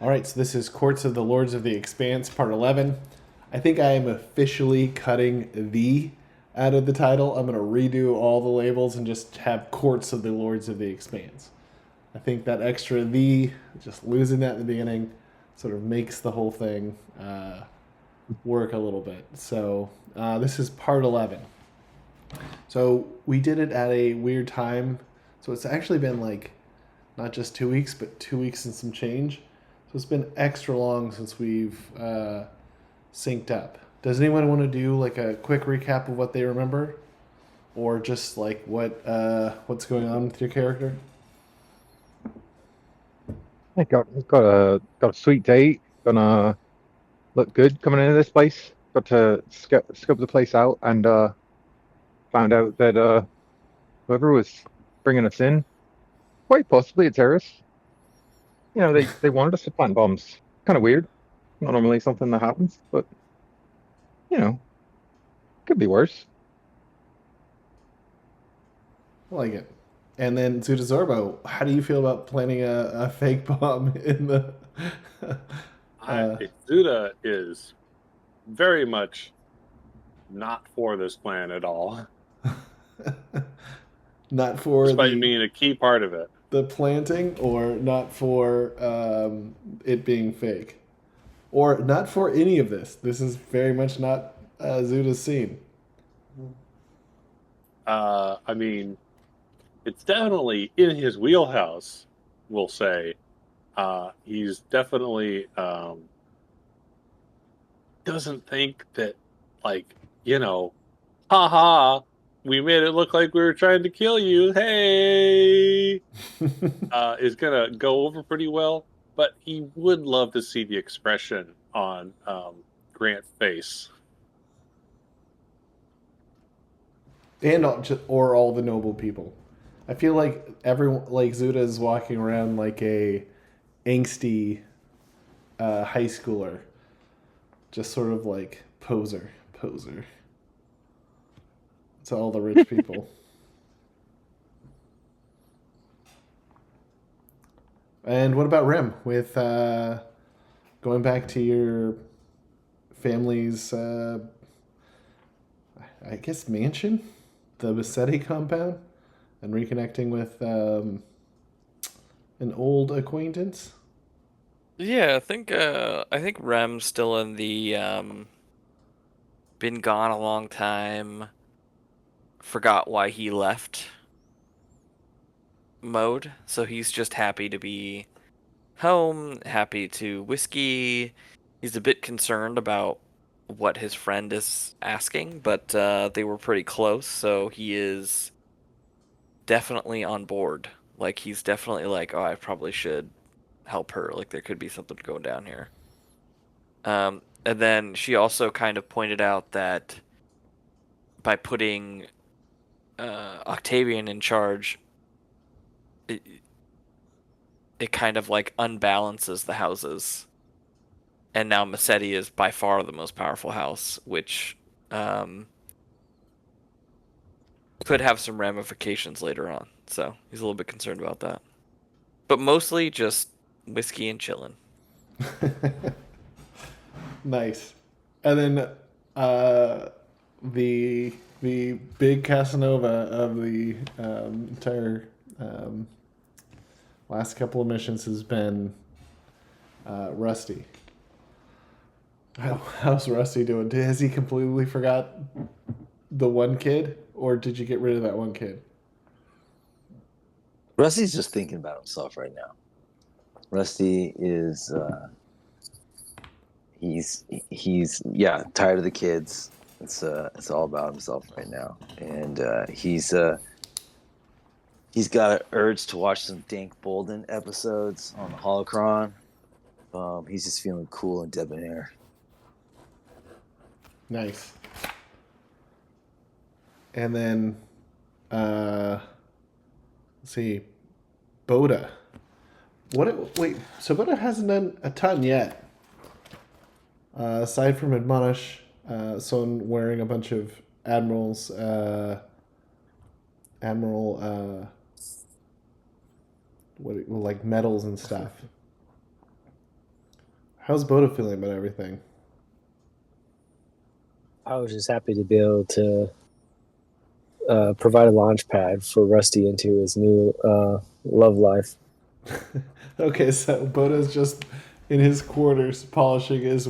All right, so this is Courts of the Lords of the Expanse, Part 11. I think I am officially cutting the out of the title. I'm going to redo all the labels and just have Courts of the Lords of the Expanse. I think that extra the, just losing that in the beginning, sort of makes the whole thing work a little bit. So this is Part 11. So we did it at a weird time. So it's actually been like not just 2 weeks, but 2 weeks and some change. So it's been extra long since we've synced up. Does anyone want to do like a quick recap of what they remember, or just like what's going on with your character? I got a sweet date. Gonna look good coming into this place. Got to scope the place out and found out that whoever was bringing us in, quite possibly a terrorist. They wanted us to plant bombs. Kind of weird. Not normally something that happens, but you know, could be worse. I like it. And then Zuda Zorbo, how do you feel about planting a fake bomb in the? I uh, Zuda is very much not for this plan at all, not for despite being a key part of it. the planting, or not for it being fake, or not for any of this. This is very much not Zuda's scene. I mean, it's definitely in his wheelhouse. We'll say he's definitely doesn't think that, like, you know, haha, we made it look like we were trying to kill you. Hey, is gonna go over pretty well. But he would love to see the expression on Grant's face. And or all the noble people. I feel like everyone, like Zuda, is walking around like a angsty high schooler, just sort of like poser to all the rich people. And what about Rim? With going back to your family's, I guess, mansion, the Mecetti compound, and reconnecting with an old acquaintance. Yeah, I think Rem's still in the been gone a long time, forgot why he left mode. So he's just happy to be home, happy to whiskey. He's a bit concerned about what his friend is asking, but they were pretty close, so he is definitely on board. Like he's definitely like, oh, I probably should help her. Like there could be something going down here. And then she also kind of pointed out that by putting Octavian in charge, it, it kind of like unbalances the houses. And now Mecetti is by far the most powerful house, which um, could have some ramifications later on. So he's a little bit concerned about that. But mostly just whiskey and chilling. Nice. And then uh, the big Casanova of the entire um, last couple of missions has been Rusty. How's Rusty doing? Has he completely forgot the one kid, or did you get rid of that one kid? Rusty's just thinking about himself right now. Rusty is he's tired of the kids. It's all about himself right now, and he's got an urge to watch some Dank Bolden episodes on the Holocron. He's just feeling cool and debonair. Nice. And then, let's see, Bota. Wait, so Bota hasn't done a ton yet. Aside from Admonish, someone wearing a bunch of Admiral's, Admiral, like medals and stuff. How's Bota feeling about everything? I was just happy to be able to provide a launch pad for Rusty into his new love life. Okay, so Bota's just in his quarters polishing his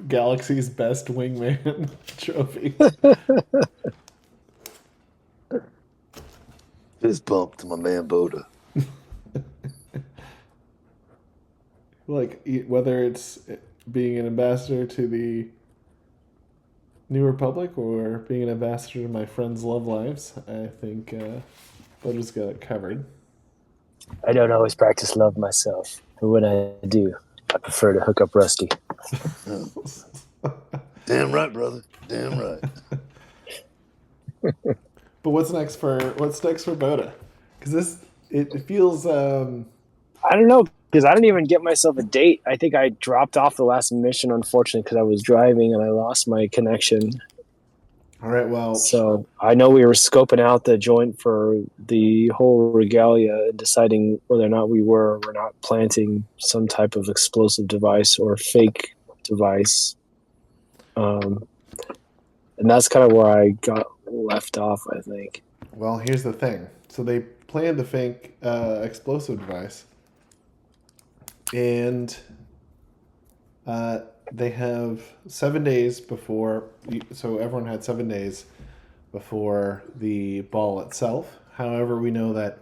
galaxy's best wingman trophy. Fist bump to my man Bota. Like, whether it's being an ambassador to the New Republic or being an ambassador to my friends' love lives, I think Bota's got it covered. I don't always practice love myself, but when I do, I prefer to hook up Rusty. Damn right, brother. Damn right. But what's next for Bota? Because it feels I don't know, because I didn't even get myself a date. I think I dropped off the last mission, unfortunately, because I was driving and I lost my connection. all right. Well, So I know we were scoping out the joint for the whole regalia and deciding whether or not we were or were not planting some type of explosive device or fake device. And that's kind of where I got left off, I think. well, here's the thing. So they planned the fake explosive device, and they have 7 days before. So everyone had 7 days before the ball itself. However, we know that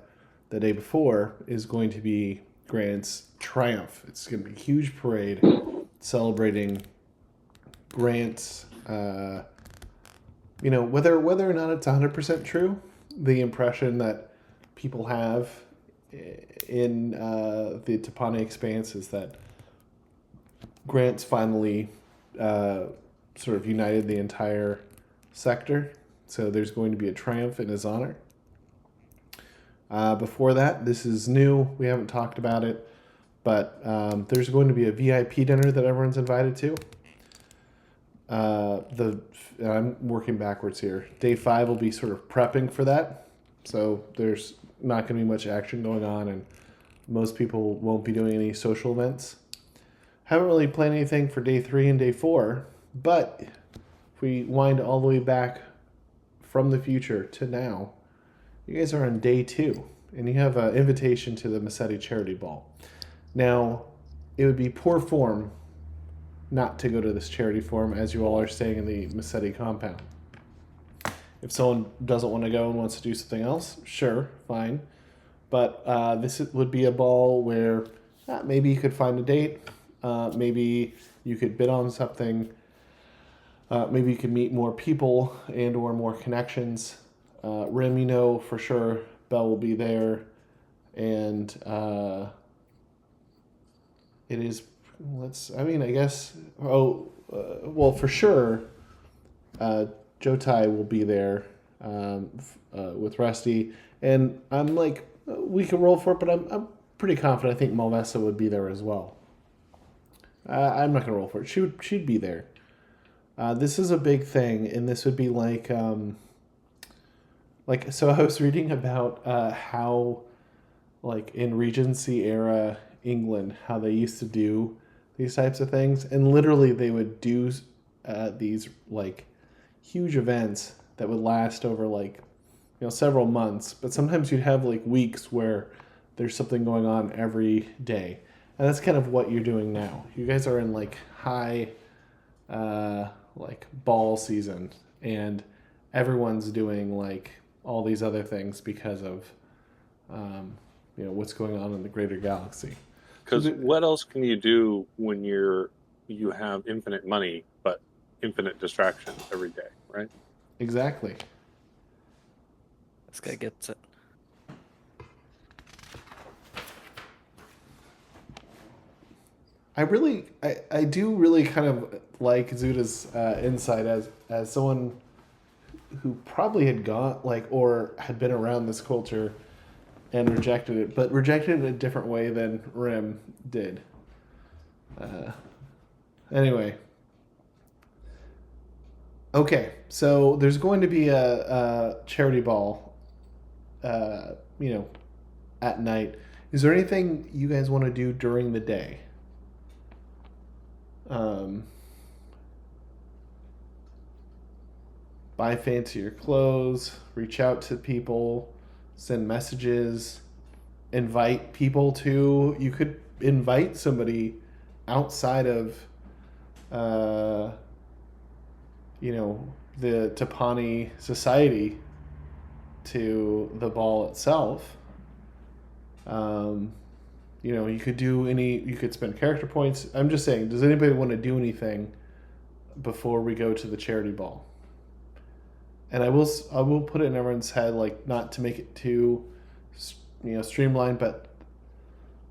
the day before is going to be Grant's triumph. It's going to be a huge parade celebrating Grant's. Whether or not it's 100% true, the impression that people have in the Tapani Expanse is that Grant's finally sort of united the entire sector. So there's going to be a triumph in his honor. Before that, this is new. We haven't talked about it. But there's going to be a VIP dinner that everyone's invited to. I'm working backwards here. Day 5 will be sort of prepping for that. So there's not going to be much action going on, and most people won't be doing any social events. Haven't really planned anything for day 3 and day 4, but if we wind all the way back from the future to now, you guys are on day 2, and you have an invitation to the Mecetti Charity Ball. Now, it would be poor form not to go to this charity forum, as you all are staying in the Mecetti compound. If someone doesn't want to go and wants to do something else, sure, fine. But this would be a ball where maybe you could find a date. Maybe you could bid on something. Maybe you could meet more people and or more connections. Rim, for sure, Belle will be there. And it is... for sure, Jotai will be there with Rusty, and I'm like, we can roll for it, but I'm pretty confident. I think Malvesa would be there as well. I'm not gonna roll for it. She'd be there. This is a big thing, and this would be like so. I was reading about how, like in Regency era England, how they used to do these types of things, and literally they would do these like huge events that would last over several months, but sometimes you'd have like weeks where there's something going on every day, and that's kind of what you're doing now. You guys are in like high ball season, and everyone's doing like all these other things because of what's going on in the greater galaxy. Because what else can you do when you have infinite money but infinite distractions every day, right? Exactly. This guy gets it. I do really kind of like Zuda's insight as someone who probably had gone or had been around this culture and rejected it, but rejected it in a different way than Rim did. Anyway. Okay, so there's going to be a charity ball, at night. Is there anything you guys want to do during the day? Um, buy fancier clothes, reach out to people, send messages, invite people to. You could invite somebody outside of, uh, the Tapani society to the ball itself. You could do you could spend character points. I'm just saying, does anybody want to do anything before we go to the charity ball? And I will put it in everyone's head, like, not to make it too, streamlined, but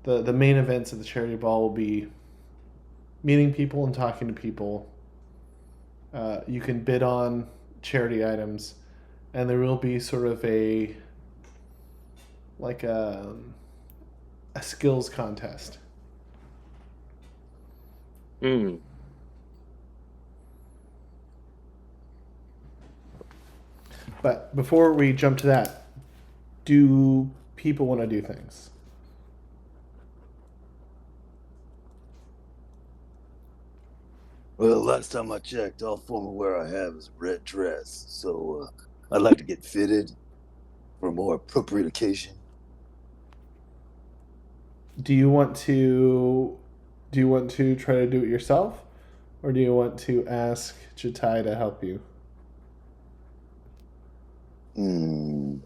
the main events of the charity ball will be meeting people and talking to people. You can bid on charity items, and there will be sort of a skills contest. Hmm. But before we jump to that, do people want to do things? Well, last time I checked, all formal wear I have is a red dress, so I'd like to get fitted for a more appropriate occasion. Do you want to try to do it yourself, or do you want to ask Chitai to help you? I mean,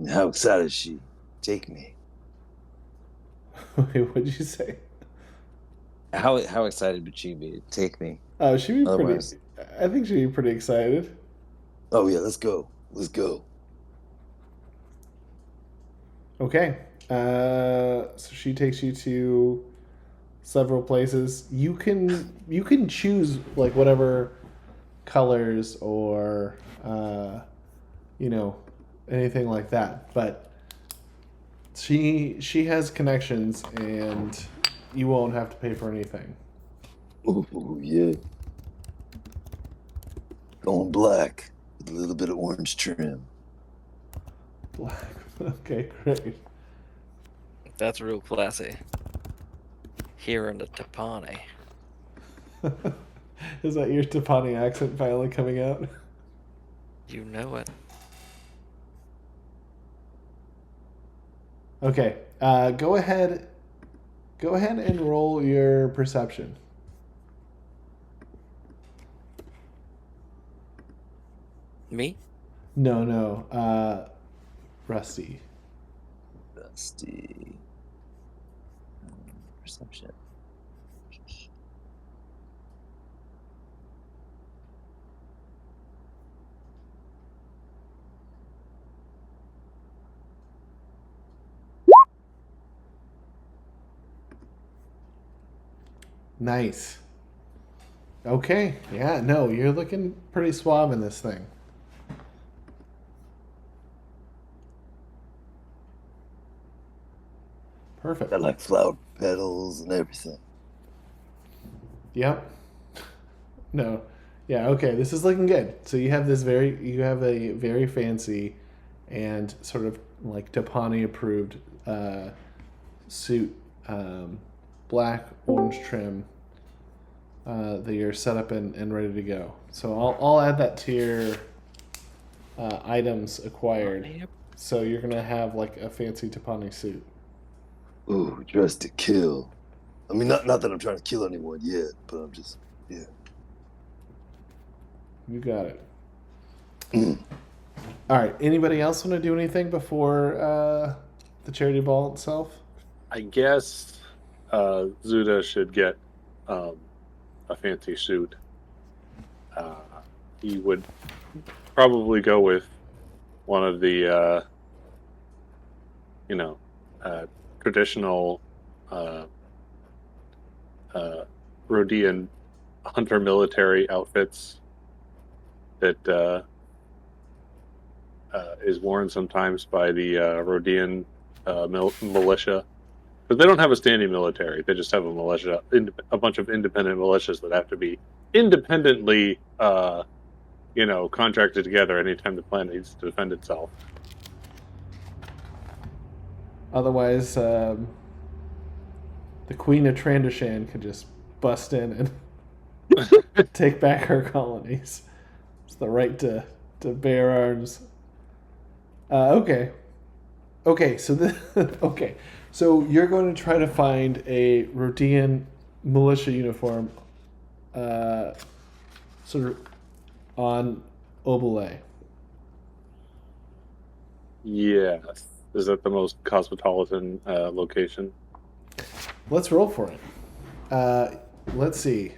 how excited is she? Take me. Wait, what'd you say? How excited would she be? Take me. Oh, she'd be Otherwise- pretty. I think she'd be pretty excited. Oh yeah, let's go. Let's go. Okay. So she takes you to several places. You can choose like whatever colors or anything like that. But she has connections, and you won't have to pay for anything. Ooh, yeah. Going black with a little bit of orange trim. Black. Okay, great. That's real classy. Here in the Tapani. Is that your Tapani accent finally coming out? You know it. Okay. Go ahead and roll your perception. Me? No. Rusty. Dusty. Perception. Nice. Okay. Yeah, no, you're looking pretty suave in this thing. Perfect. I like flower petals and everything. Yep. No. Yeah, okay. This is looking good. So you have a very fancy and sort of like Tapani approved suit, black, orange trim, that you're set up and ready to go. So I'll add that to your items acquired. Yep. So you're gonna have like a fancy Tapani suit. Ooh, dressed to kill. I mean, not that I'm trying to kill anyone yet, but I'm just, yeah. You got it. All right. Anybody else want to do anything before the charity ball itself? I guess Zuda should get a fancy suit. He would probably go with one of the, traditional Rhodian hunter military outfits that is worn sometimes by the Rhodian militia. But they don't have a standing military. They just have a militia, a bunch of independent militias that have to be independently, contracted together anytime the planet needs to defend itself. Otherwise, the Queen of Trandoshan could just bust in and take back her colonies. It's the right to bear arms. Okay. Okay, so okay. So you're going to try to find a Rhodian militia uniform sort of on Obole. Yes. Is that the most cosmopolitan location? Let's roll for it. Let's see.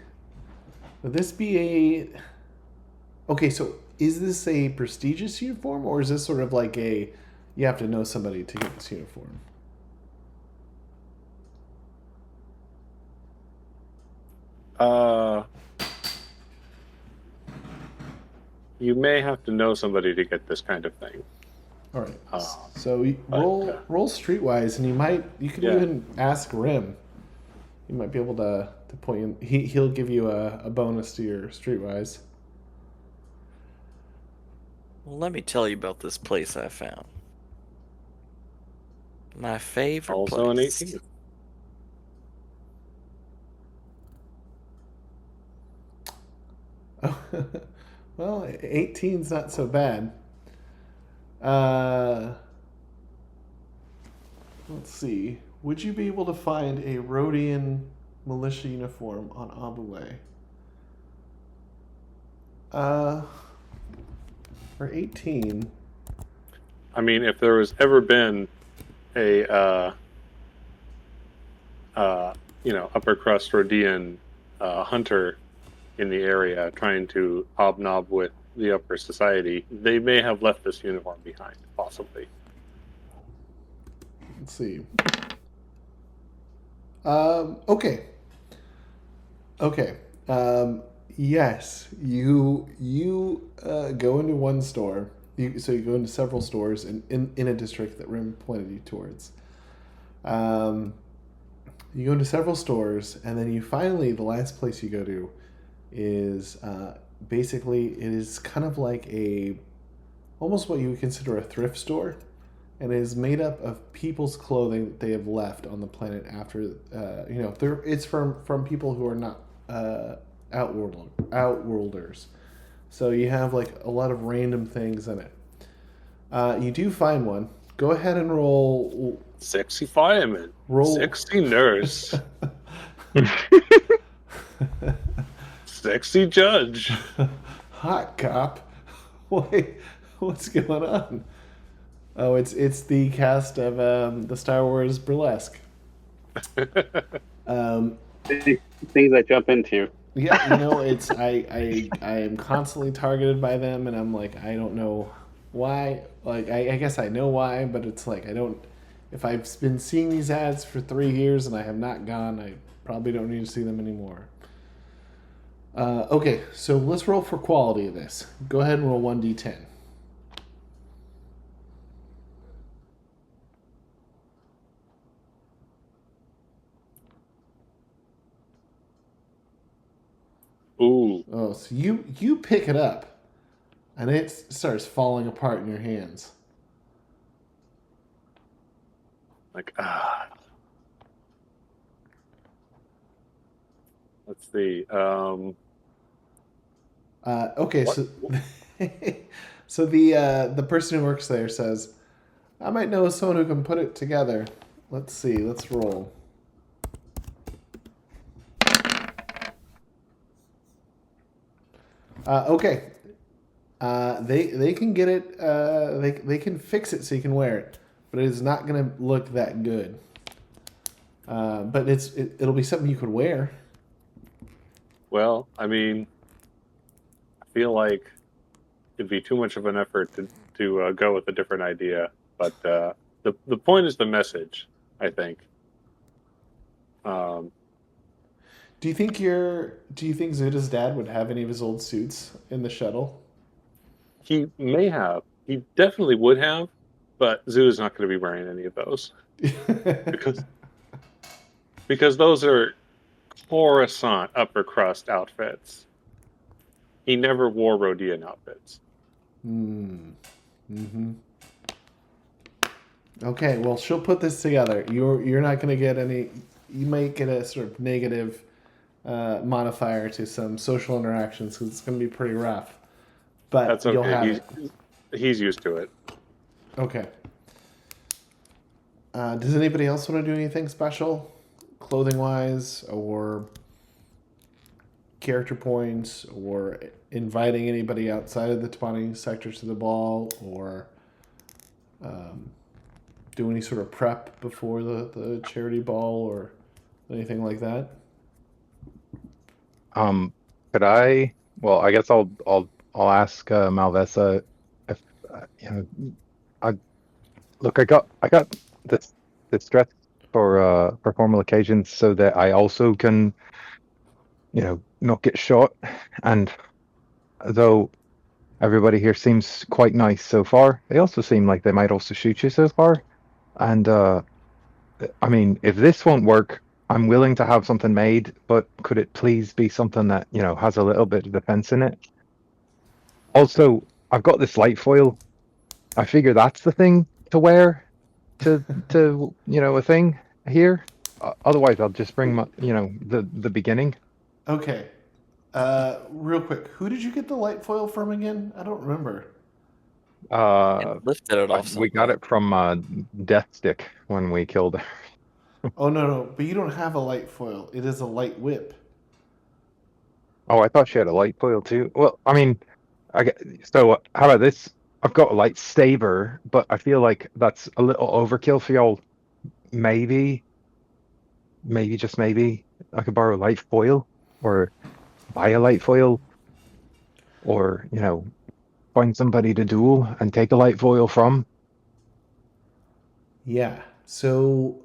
Would this be a... Okay, so is this a prestigious uniform, or is this sort of like a... You have to know somebody to get this uniform? You may have to know somebody to get this kind of thing. All right. So roll streetwise, and you could even ask Rim. You might be able to point in. He'll give you a bonus to your streetwise. Well, let me tell you about this place I found. My favorite Also an place. 18. Oh, well, 18's not so bad. Let's see. Would you be able to find a Rhodian militia uniform on Abule? For 18. I mean, if there was ever been a upper crust Rhodian hunter in the area trying to hobnob with the upper society, they may have left this uniform behind, possibly. Let's see. Okay. Yes, you go into one store. So you go into several stores in a district that Rim pointed you towards. You go into several stores, and then the last place you go to is basically, it is kind of like almost what you would consider a thrift store, and it is made up of people's clothing that they have left on the planet after, it's from people who are not outworlders. So you have like a lot of random things in it. You do find one. Go ahead and roll. Sexy fireman. Sexy nurse. Sexy judge. Hot cop. Wait, what's going on? Oh, it's the cast of the Star Wars Burlesque. Things I jump into. Yeah, it's I am constantly targeted by them, and I'm like, I don't know why. Like, I guess I know why, but it's like I don't. If I've been seeing these ads for 3 years and I have not gone, I probably don't need to see them anymore. Okay, so let's roll for quality of this. Go ahead and roll 1d10. Ooh. Oh, so you pick it up, and it starts falling apart in your hands. Like, let's see. Okay, What? so so the person who works there says, I might know someone who can put it together. Let's see. Let's roll. Okay. They can get it. They can fix it so you can wear it, but it is not going to look that good. But it'll be something you could wear. Well, I mean, I feel like it'd be too much of an effort to go with a different idea. But the point is the message, I think. Do you think Zuda's dad would have any of his old suits in the shuttle? He may have. He definitely would have, but Zuda's not going to be wearing any of those. because those are Coruscant upper crust outfits. He never wore Rhodian outfits. Mm-hmm. Okay, well, she'll put this together. You're not going to get any. you might get a sort of negative modifier to some social interactions because it's going to be pretty rough. But That's you'll okay. have it. He's used to it. Okay. Does anybody else want to do anything special, clothing-wise, or character points, or inviting anybody outside of the Tapani sector to the ball, or do any sort of prep before the charity ball, or anything like that? Could I? Well, I guess I'll ask Malvesa if you know. Look, I got this dress for formal occasions so that I also can, not get shot. And though everybody here seems quite nice so far, they also seem like they might also shoot you so far. And I mean, if this won't work, I'm willing to have something made, but could it please be something that, has a little bit of defense in it? Also, I've got this light foil. I figure that's the thing to wear to a thing here. Otherwise, I'll just bring my the beginning. Okay. Real quick, who did you get the light foil from again? I don't remember. Lifted it off. We got it from Death Stick when we killed her. Oh no, but you don't have a light foil. It is a light whip. Oh, I thought she had a light foil too. Well, I mean, so how about this? I've got a lightsaber, but I feel like that's a little overkill for y'all. Maybe, just maybe, I could borrow a light foil, or buy a light foil, or find somebody to duel and take a light foil from. Yeah. So.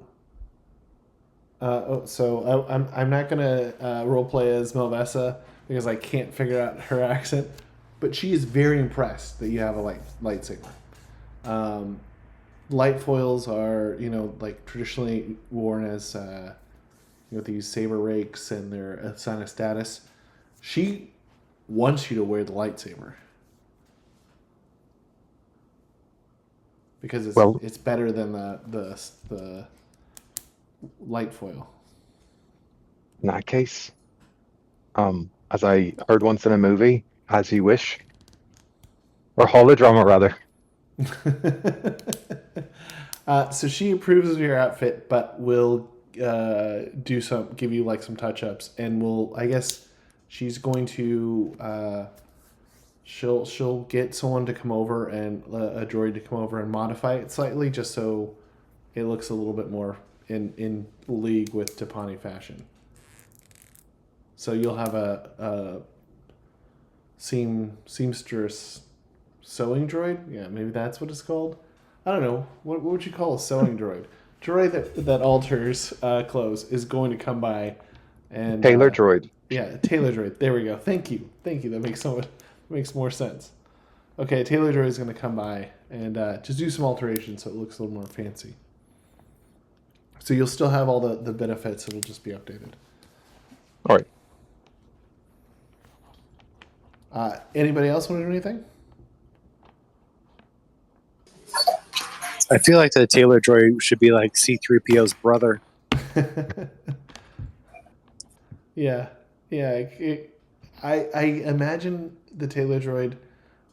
I'm not gonna roleplay as Melvessa because I can't figure out her accent, but she is very impressed that you have a lightsaber. Light foils are like traditionally worn as these saber rakes, and they're a sign of status. She wants you to wear the lightsaber because it's better than the light foil. In that case, as I heard once in a movie, as you wish, or holodrama rather. So she approves of your outfit, but will give you like some touch-ups, and I guess she's going to she'll get someone to come over, and a droid to come over and modify it slightly just so it looks a little bit more in league with Tapani fashion. So you'll have a seamstress sewing droid. Yeah, maybe that's what it's called. I don't know. What would you call a sewing droid? Droid that alters clothes is going to come by and tailor droid. Yeah, tailor droid. There we go. Thank you. That makes more sense. Okay, tailor droid is going to come by and just do some alterations so it looks a little more fancy. So you'll still have all the benefits. It'll just be updated. All right. Anybody else want to do anything? I feel like the tailor droid should be like C-3PO's brother. Yeah. I imagine the tailor droid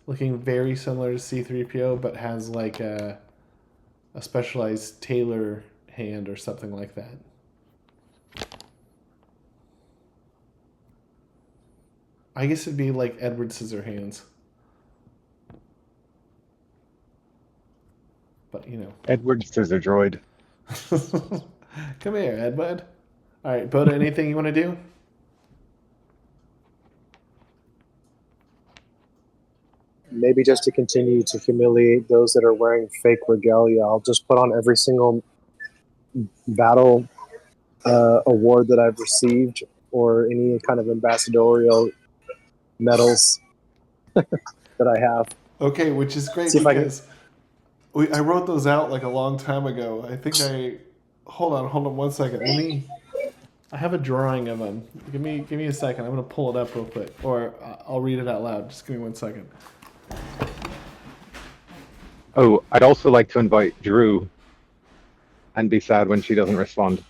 looking very similar to C-3PO, but has like a specialized tailor hand or something like that. I guess it'd be like Edward Scissorhands. But Edward Scissor Droid. Come here, Edward. All right, Bota, anything you want to do? Maybe just to continue to humiliate those that are wearing fake regalia, I'll just put on every single battle award that I've received, or any kind of ambassadorial medals that I have. Okay, which is great because I wrote those out like a long time ago. I think hold on 1 second. I have a drawing of them. Give me a second. I'm gonna pull it up real quick, or I'll read it out loud. Just give me 1 second. Oh, I'd also like to invite Drew and be sad when she doesn't respond.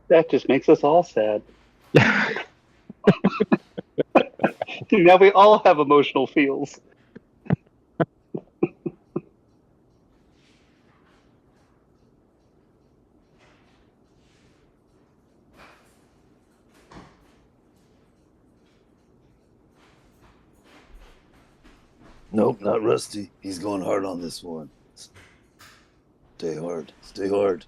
That just makes us all sad. Now we all have emotional feels. Nope, not Rusty. He's going hard on this one. Stay hard. Stay hard.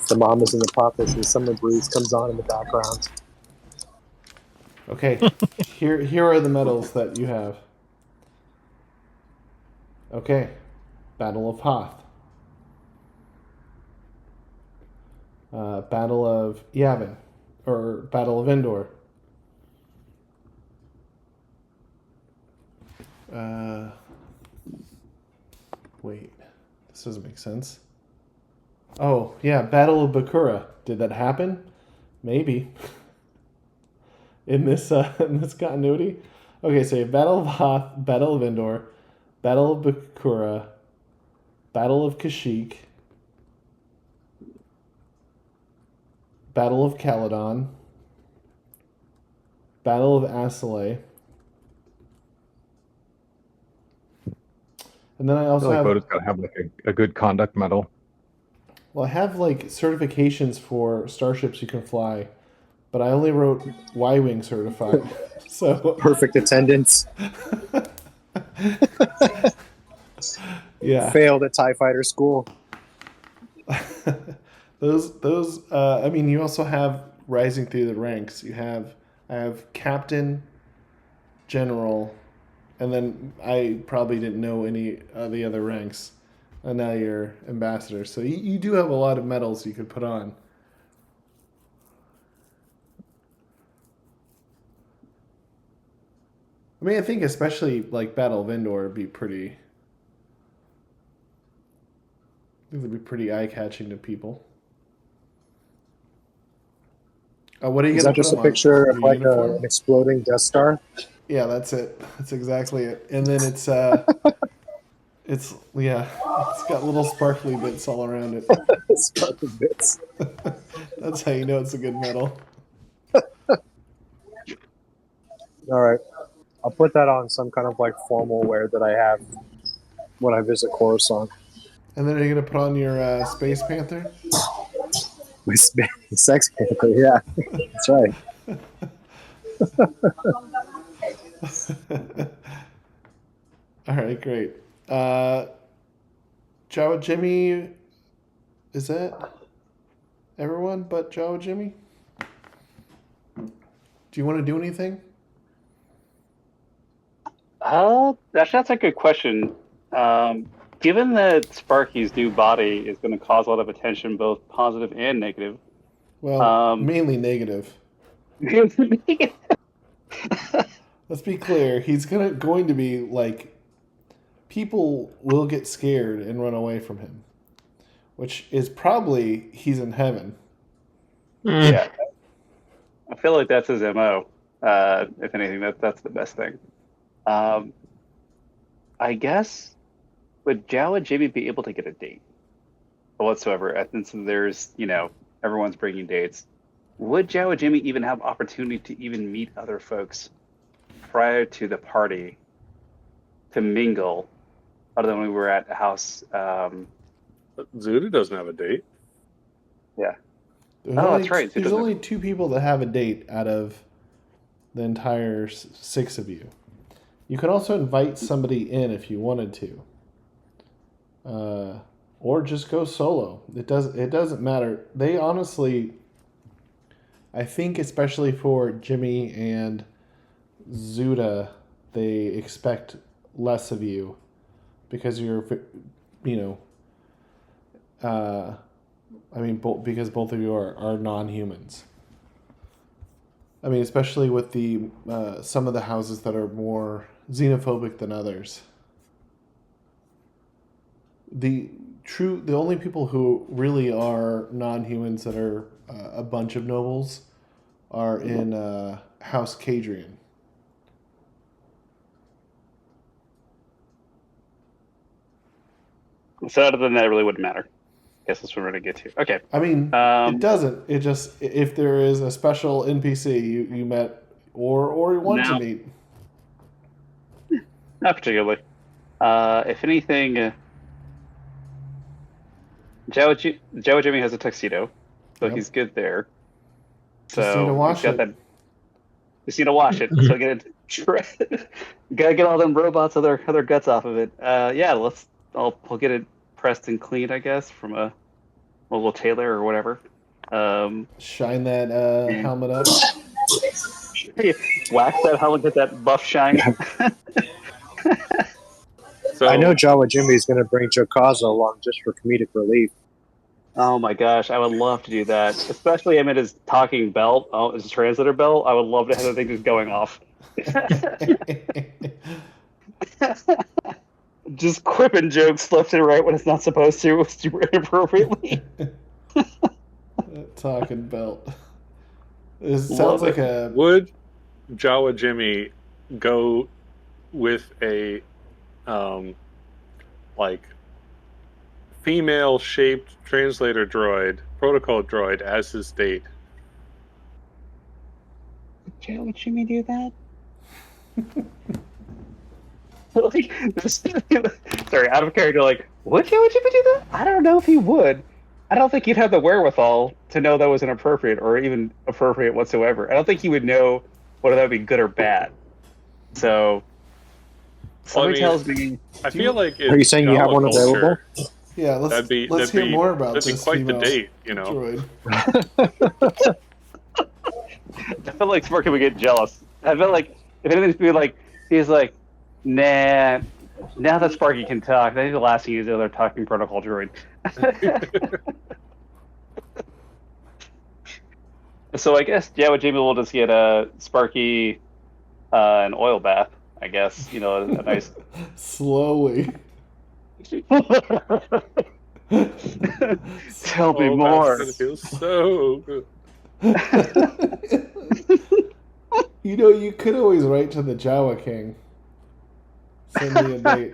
The mamas and the papas and Summer Breeze comes on in the background. Okay, here are the medals that you have. Okay, Battle of Hoth. Battle of Yavin, or Battle of Endor. Wait, this doesn't make sense. Oh, yeah, Battle of Bakura. Did that happen? Maybe. in this continuity? Okay, so you have Battle of Hoth, Battle of Endor, Battle of Bakura, Battle of Kashyyyk, Battle of Caledon, Battle of Asalay, and then I I also feel like have... Bota's got to have like a good conduct medal. Well, I have like certifications for starships you can fly, but I only wrote Y-Wing certified. So Perfect attendance. yeah, Failed at TIE Fighter school. those. I mean, you also have rising through the ranks. I have captain, general, and then I probably didn't know any of the other ranks. And now you're ambassador. So you do have a lot of medals you could put on. I mean, I think especially like Battle of Endor would be pretty... I think it'd be pretty eye-catching to people. What are you Is going that to put just a them picture on? of Your like uniform? an exploding Death Star? Yeah, that's it. That's exactly it. And then it's it's got little sparkly bits all around it. Sparkling bits. That's how you know it's a good medal. All right. I'll put that on some kind of like formal wear that I have when I visit Coruscant. And then are you going to put on your Space Panther? My Sex Panther, yeah. That's right. All right, great. Jawa Jimmy, is that everyone but Jawa Jimmy? Do you want to do anything? That's a good question. Given that Sparky's new body is going to cause a lot of attention, both positive and negative. Well, mainly negative. Let's be clear. He's going to be like, people will get scared and run away from him, which is probably he's in heaven. Yeah, I feel like that's his MO. If anything, that's the best thing. I guess, would Jawa Jimmy be able to get a date whatsoever? And so there's, everyone's bringing dates. Would Jawa Jimmy even have opportunity to even meet other folks prior to the party to mingle, other than when we were at the house? Zuda doesn't have a date. Yeah. That's right. There's only 2 people that have a date out of the entire 6 of you. You can also invite somebody in if you wanted to, or just go solo. It doesn't matter. They honestly, I think, especially for Jimmy and Zuda, they expect less of you because you're, because both of you are non-humans. I mean, especially with the some of the houses that are more xenophobic than others. The only people who really are non-humans that are a bunch of nobles are in House Cadrian. So other than that, it really wouldn't matter. Guess that's what we're gonna get to. Okay. I mean, Um, it doesn't. It just if there is a special NPC you met or you want to No. meet. Not particularly. If anything, Jawa Jimmy has a tuxedo, so Yep. he's good there. Just need to wash he's got it. that. Just need to wash it. So get it. Gotta get all them robots other guts off of it. Yeah, I'll get it pressed and cleaned, I guess, from a little tailor or whatever. Shine that helmet up. Wax that helmet, get that buff shine. So I know Jawa Jimmy is going to bring Jokasa along just for comedic relief. Oh my gosh, I would love to do that. Especially him at his talking belt, his translator belt. I would love to have the thing just going off. Just quipping jokes left and right when it's not supposed to, inappropriately. Talking belt. It sounds Love like it. a Would Jawa Jimmy go with a like female shaped translator droid, protocol droid as his date? Would Jimmy do that? Like, sorry, out of character. Like, would Jimmy do that? I don't know if he would. I don't think he'd have the wherewithal to know that was inappropriate or even appropriate whatsoever. I don't think he would know whether that would be good or bad. So, somebody tells me. I feel like Are you saying you have one available? yeah. Let's hear more about that'd this. be quite female the date, you know. droid. I feel like Sparky would get jealous. I feel like if anything's be like, he's like, nah. Now that Sparky can talk, I think the last thing he's the other talking protocol droid. So I guess Jamie will just get Sparky an oil bath. I guess a nice. Slowly. Tell me Oh, more. that's gonna feel so good. You could always write to the Jawa King. Send me a date.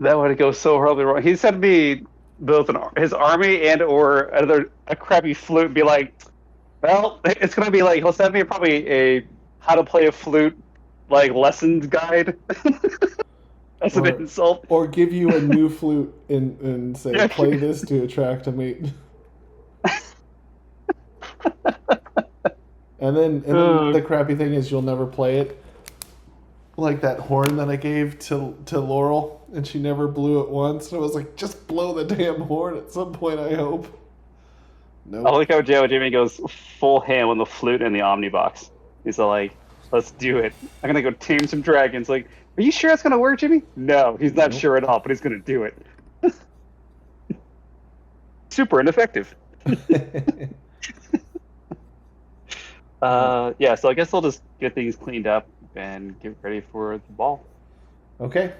That would go so horribly wrong. He sent me both his army and or a crappy flute. And be like, well, it's gonna be like he'll send me probably a how to play a flute like lessons guide. That's an insult. Or give you a new flute and say, play this to attract a mate. And then the crappy thing is you'll never play it. Like that horn that I gave to Laurel, and she never blew it once. And I was like, just blow the damn horn at some point, I hope. Nope. I like how Jimmy goes full ham on the flute and the Omnibox. He's like, let's do it. I'm gonna go tame some dragons. Like, are you sure that's gonna work, Jimmy? No, he's not sure at all, but he's gonna do it. Super ineffective. Yeah, so I guess I'll just get things cleaned up and get ready for the ball. Okay.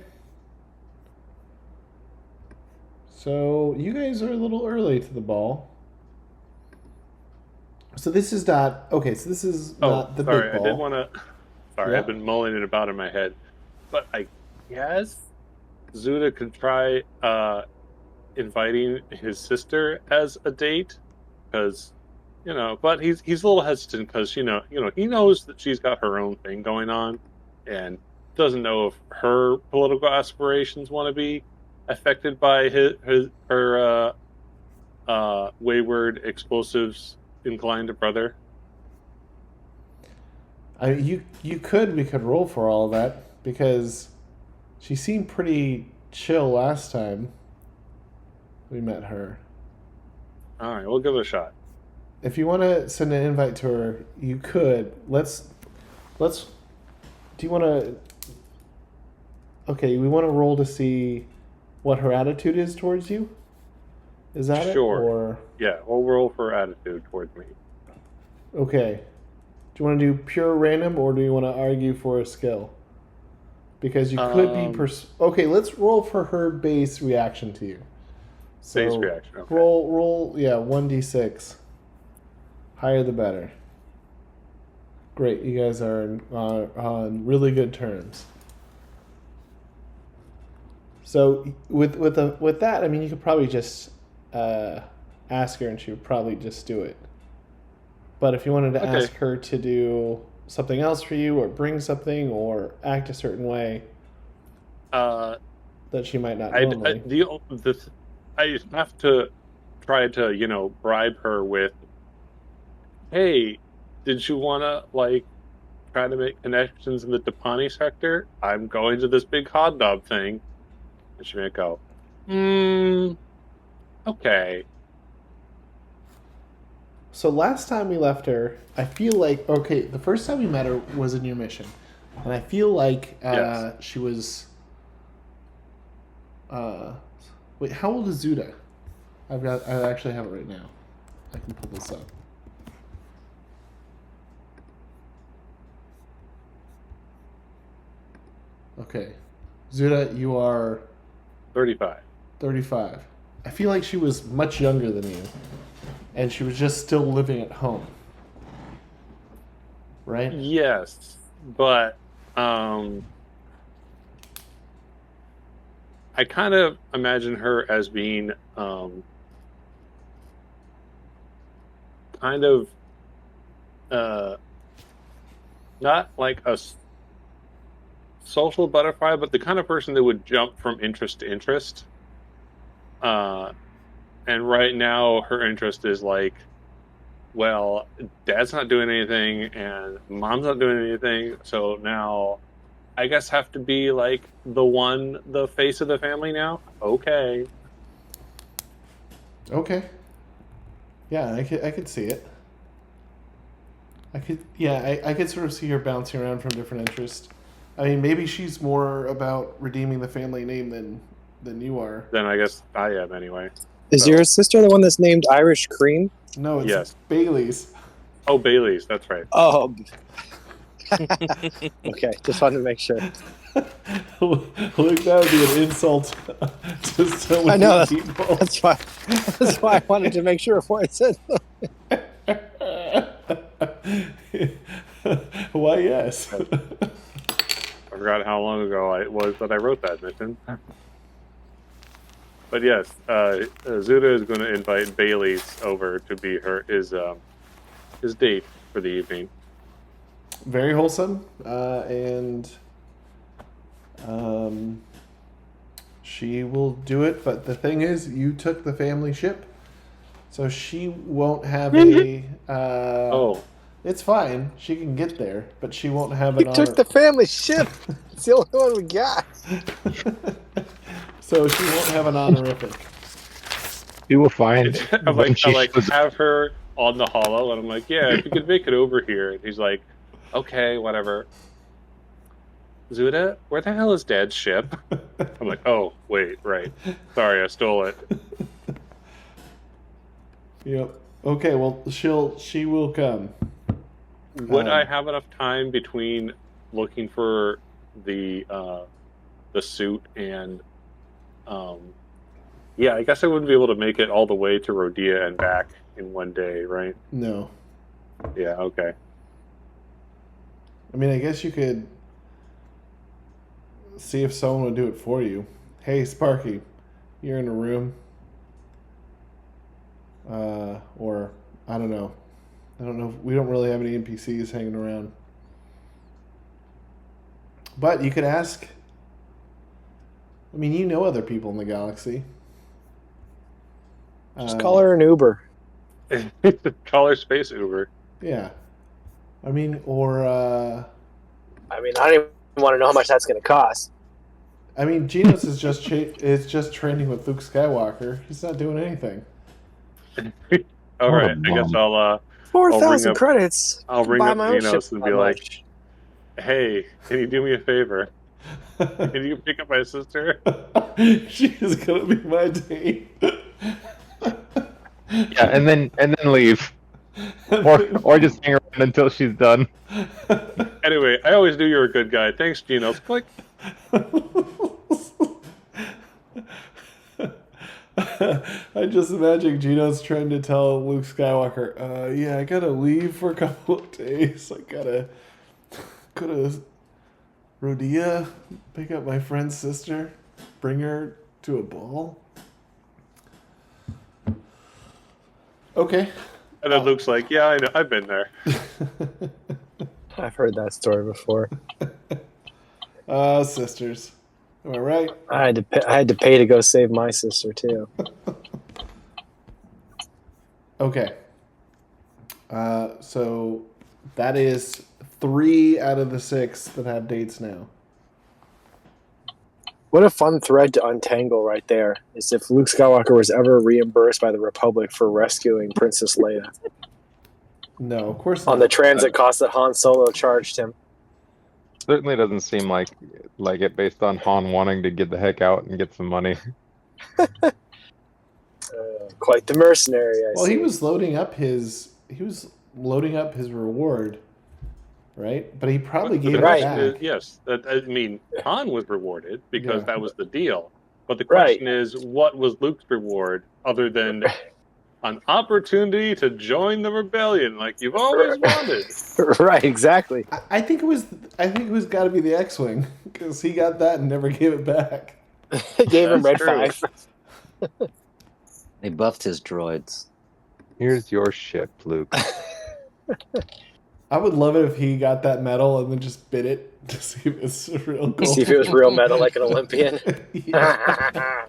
So you guys are a little early to the ball. So this is not okay. So this is not the sorry, big ball. I did want to. Sorry, Yeah. I've been mulling it about in my head, but I guess Zuda could try inviting his sister as a date, because but he's a little hesitant because he knows that she's got her own thing going on, and doesn't know if her political aspirations want to be affected by her wayward explosives inclined brother. We could roll for all of that because she seemed pretty chill last time we met her. All right, we'll give it a shot. If you want to send an invite to her, you could. Do you want to? Okay, we want to roll to see what her attitude is towards you. Is that it? Sure. Or Yeah, we'll roll for attitude towards me. okay. Do you want to do pure random, or do you want to argue for a skill? Because you could be okay. Let's roll for her base reaction to you. So Base reaction. Okay. Roll. Yeah, 1d6. Higher the better. Great, you guys are on really good terms. So with that, I mean, you could probably just ask her, and she would probably just do it. But if you wanted to Okay. ask her to do something else for you, or bring something, or act a certain way Uh, that she might not I normally. I have to try to bribe her with, hey, did you want to like try to make connections in the Tapani sector? I'm going to this big hot dog thing, and she may go, okay. So last time we left her, I feel like the first time we met her was in your mission, and I feel like Yes. she was. Wait, how old is Zuda? I actually have it right now. I can pull this up. Okay, Zuda, you are 35. 35. I feel like she was much younger than you, and she was just still living at home, right? Yes, but I kind of imagine her as being kind of not like a social butterfly, but the kind of person that would jump from interest to interest. And right now her interest is like, well, dad's not doing anything and mom's not doing anything, so now I guess have to be like the face of the family now. Okay. Okay. Yeah, I could see it. I could sort of see her bouncing around from different interests. I mean, maybe she's more about redeeming the family name than you are. Then I guess I am anyway. Is So- your sister the one that's named Irish Cream? No, it's Yes. Bailey's. Oh, Bailey's, that's right. Oh. Okay, just wanted to make sure. Look, that would be an insult to so many I know, people. That's why I wanted to make sure before I said Why, yes. I forgot how long ago it was that I wrote that mission. But yes, Zuda is going to invite Bailey's over to be his date for the evening. Very wholesome, and she will do it. But the thing is, you took the family ship, so she won't have a. Oh, It's fine. She can get there, but she won't have an you took the family ship. It's the only one we got. So she won't have an honorific. You will find I when she like shows up. have her on the hollow, and I'm like, yeah, if you could make it over here. And he's like, okay, whatever. Zuda, where the hell is Dad's ship? I'm like, oh, wait, right. Sorry, I stole it. Yep. Okay. Well, she will come. Would I have enough time between looking for the suit and yeah, I guess I wouldn't be able to make it all the way to Rodia and back in one day, right? No. Yeah, okay. I mean, I guess you could see if someone would do it for you. Hey, Sparky, you're in a room. Or I don't know. We don't really have any NPCs hanging around. But you could ask. I mean, you know other people in the galaxy. Just call her an Uber. Call her Space Uber. Yeah. I mean, or I mean, I don't even want to know how much that's going to cost. I mean, Genos is just training with Luke Skywalker. He's not doing anything. All What a right, I guess bum. I'll 4,000 up- credits. I'll ring Buy up my own Genos ship and for be that like, much. hey, can you do me a favor? Can you pick up my sister? She's gonna be my date. Yeah, and then leave, or just hang around until she's done. Anyway, I always knew you were a good guy. Thanks, Genos. Click. I just imagine Geno's trying to tell Luke Skywalker, yeah, I gotta leave for a couple of days. I gotta go to Rodia, pick up my friend's sister. Bring her to a ball? Okay. And then Luke's like, yeah, I know, I've been there. I've heard that story before. Sisters. Am I right? I had to pay to go save my sister too. Okay. So that is 3 out of the 6 that have dates now. What a fun thread to untangle right there is if Luke Skywalker was ever reimbursed by the Republic for rescuing Princess Leia No, of course not. on the transit cost that Han Solo charged him. Certainly doesn't seem like it based on Han wanting to get the heck out and get some money. Quite the mercenary, I Well, see. he was loading up his reward, right? But he probably But gave the it Right. question back. is, yes, I mean, Han was rewarded because Yeah. that was the deal. But the Right. question is, what was Luke's reward other than an opportunity to join the rebellion like you've always wanted? Right, exactly. I think it was got to be the X-wing because he got that and never gave it back. Gave him Red That's 5. They buffed his droids. Here's your ship, Luke. I would love it if he got that medal and then just bid it to see if it's real gold. See if it was real metal like an Olympian. Yeah.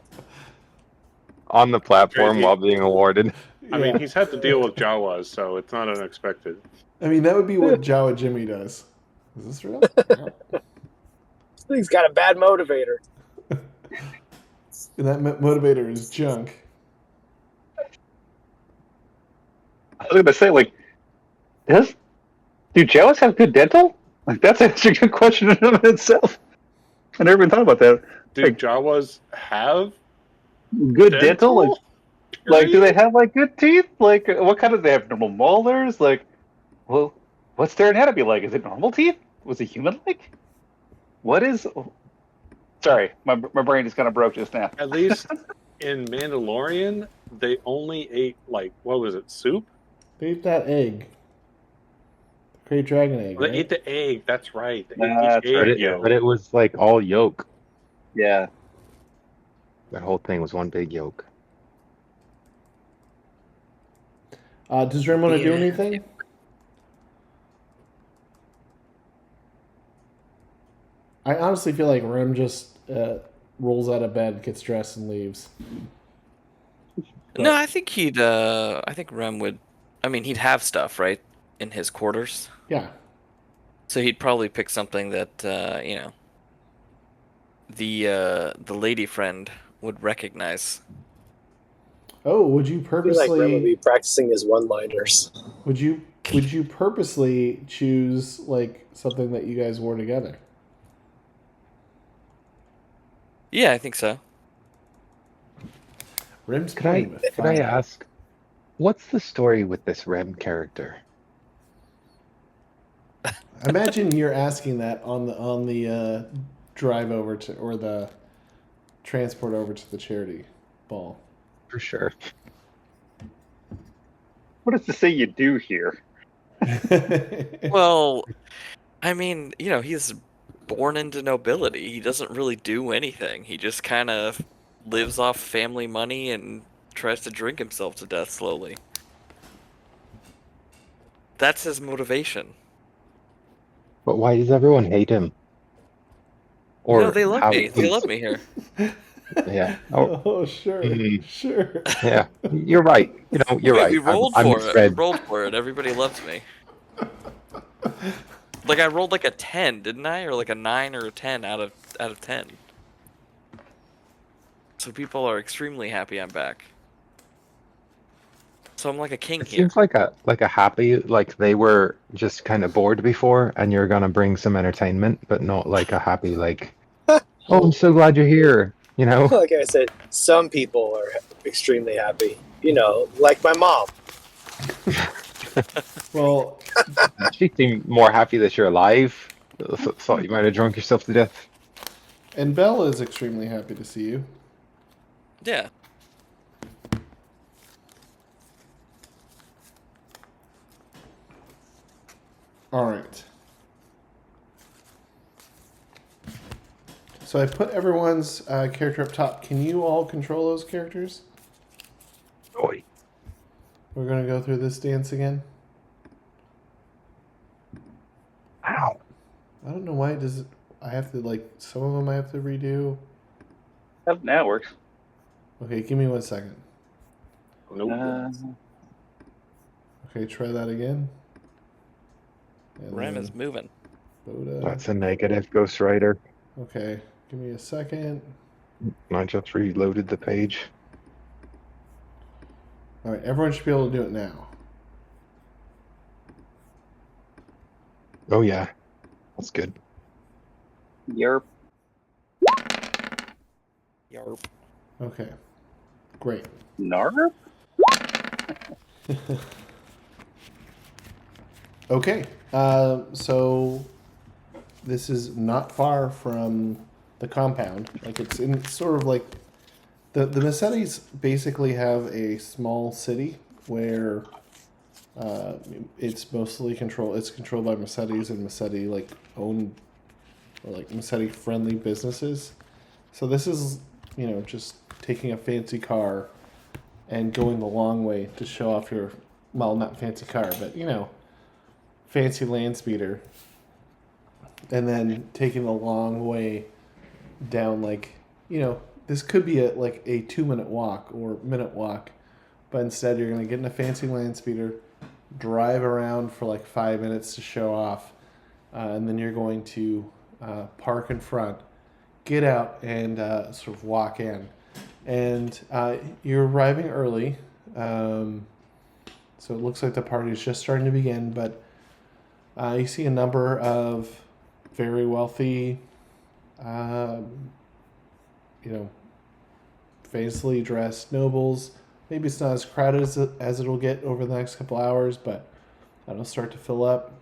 On the platform Crazy. while being awarded. I mean, he's had to deal with Jawas, so it's not unexpected. I mean, that would be what Jawa Jimmy does. Is this real? He's got a bad motivator. And that motivator is junk. I was gonna say, like, do Jawas have good dental? Like, that's actually a good question in and of itself. I never even thought about that. Do Like- Jawas have Good dental? Like, do Period? they have like good teeth? Like, what kind of? They have normal molars? Like, well, what's their anatomy like? Is it normal teeth? Was it human-like? What is? Sorry, my brain just kind of broke just now. At least in Mandalorian, they only ate, like, what was it, soup? They ate that egg. The great dragon egg. They right? ate the egg, that's right. They ate That's the right. egg yolk. But it was like all yolk. Yeah. That whole thing was one big yolk. Does Ren want to do Yeah. anything? I honestly feel like Rem just rolls out of bed, gets dressed, and leaves. No, I think he'd. I think Rem would. I mean, he'd have stuff right in his quarters, Yeah. so he'd probably pick something that you know. The lady friend would recognize. Oh, would you I feel like Ren would purposely? be practicing his one-liners. Would you purposely choose like something that you guys wore together? Yeah, I think so. Rem's Could I playing with could I fire. ask, what's the story with this Rem character? Imagine you're asking that on the drive over to or the transport over to the charity ball. For sure. What does to say you do here? Well, I mean, you know, he's born into nobility. He doesn't really do anything. He just kind of lives off family money and tries to drink himself to death slowly. That's his motivation. But why does everyone hate him? No, they love how me. They he's- love me here. Yeah. Oh, Oh, sure, Mhm. sure. yeah. You're right. You know, you're right. We rolled I'm for it. We misread. rolled for it. Everybody loves me. Like I rolled like a 10, didn't I? Or like a 9 or a 10 out of 10. So people are extremely happy I'm back. So I'm like a king It here. seems like a happy, like they were just kind of bored before, and you're gonna bring some entertainment, but not like a happy like. Oh, I'm so glad you're here. You know. Like I said, some people are extremely happy. You know, like my mom. Well, She seemed more happy that you're alive. Thought you might have drunk yourself to death. and Belle is extremely happy to see you. Yeah. All right. So I put everyone's character up top. Can you all control those characters? Oi. We're gonna go through this dance again. Ow. I don't know why it does. I have to like some of them. I have to redo. Now it works. Okay, give me 1 second. Nope. Okay, try that again. And Ram then is moving. Bota. That's a negative, Ghost Rider. Okay, give me a second. I just reloaded the page. All right, everyone should be able to do it now. Oh yeah, that's good. Yerp. Yarp. Okay, great. Narp? Okay, so this is not far from the compound. Like it's in sort of like the Mecettis basically have a small city where it's mostly controlled. It's controlled by Mecettis and Mecetti like owned or like Mecetti friendly businesses. So this is just taking a fancy car and going the long way to show off your not fancy car, but fancy land speeder, and then taking the long way down this could be a 2-minute walk or minute walk, but instead you're going to get in a fancy land speeder, drive around for like 5 minutes to show off, and then you're going to park in front, get out, and sort of walk in. And you're arriving early, so it looks like the party is just starting to begin, but you see a number of very wealthy, fancily dressed nobles. Maybe it's not as crowded as it'll get over the next couple hours, but that'll start to fill up.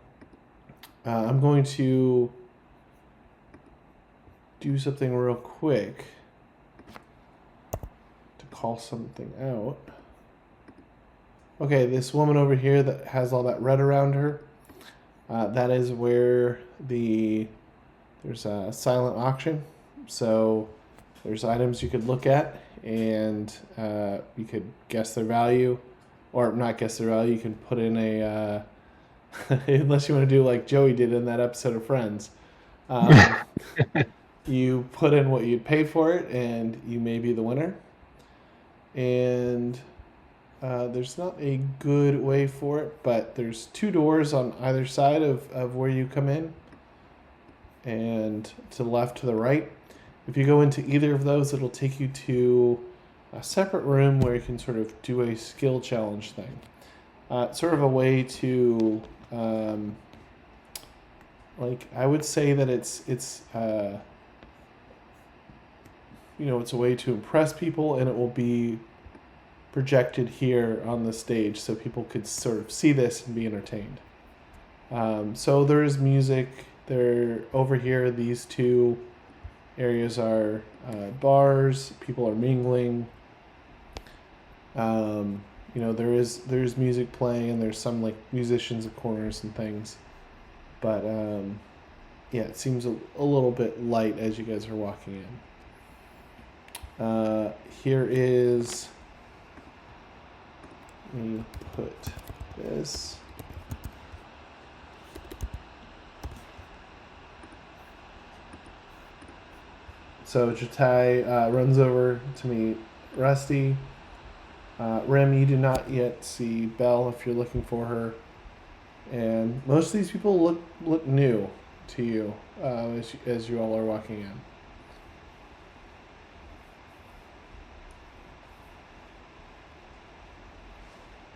I'm going to do something real quick to call something out. Okay, this woman over here that has all that red around her, that is where there's a silent auction. So there's items you could look at, and you could guess their value, or not guess their value. You can put in a unless you want to do like Joey did in that episode of Friends. You put in what you'd pay for it, and you may be the winner. And there's not a good way for it, but there's 2 doors on either side of where you come in, and to the left, to the right. If you go into either of those, it'll take you to a separate room where you can sort of do a skill challenge thing. Sort of a way to, I would say that it's it's a way to impress people, and it will be projected here on the stage so people could sort of see this and be entertained. So there is music. There over here, these 2 areas are bars. People are mingling. There's music playing, and there's some like musicians at corners and things. But it seems a little bit light as you guys are walking in. Here is. Let me put this. So Jatai runs over to meet Rusty. Rem, you do not yet see Belle if you're looking for her. And most of these people look new to you as you all are walking in.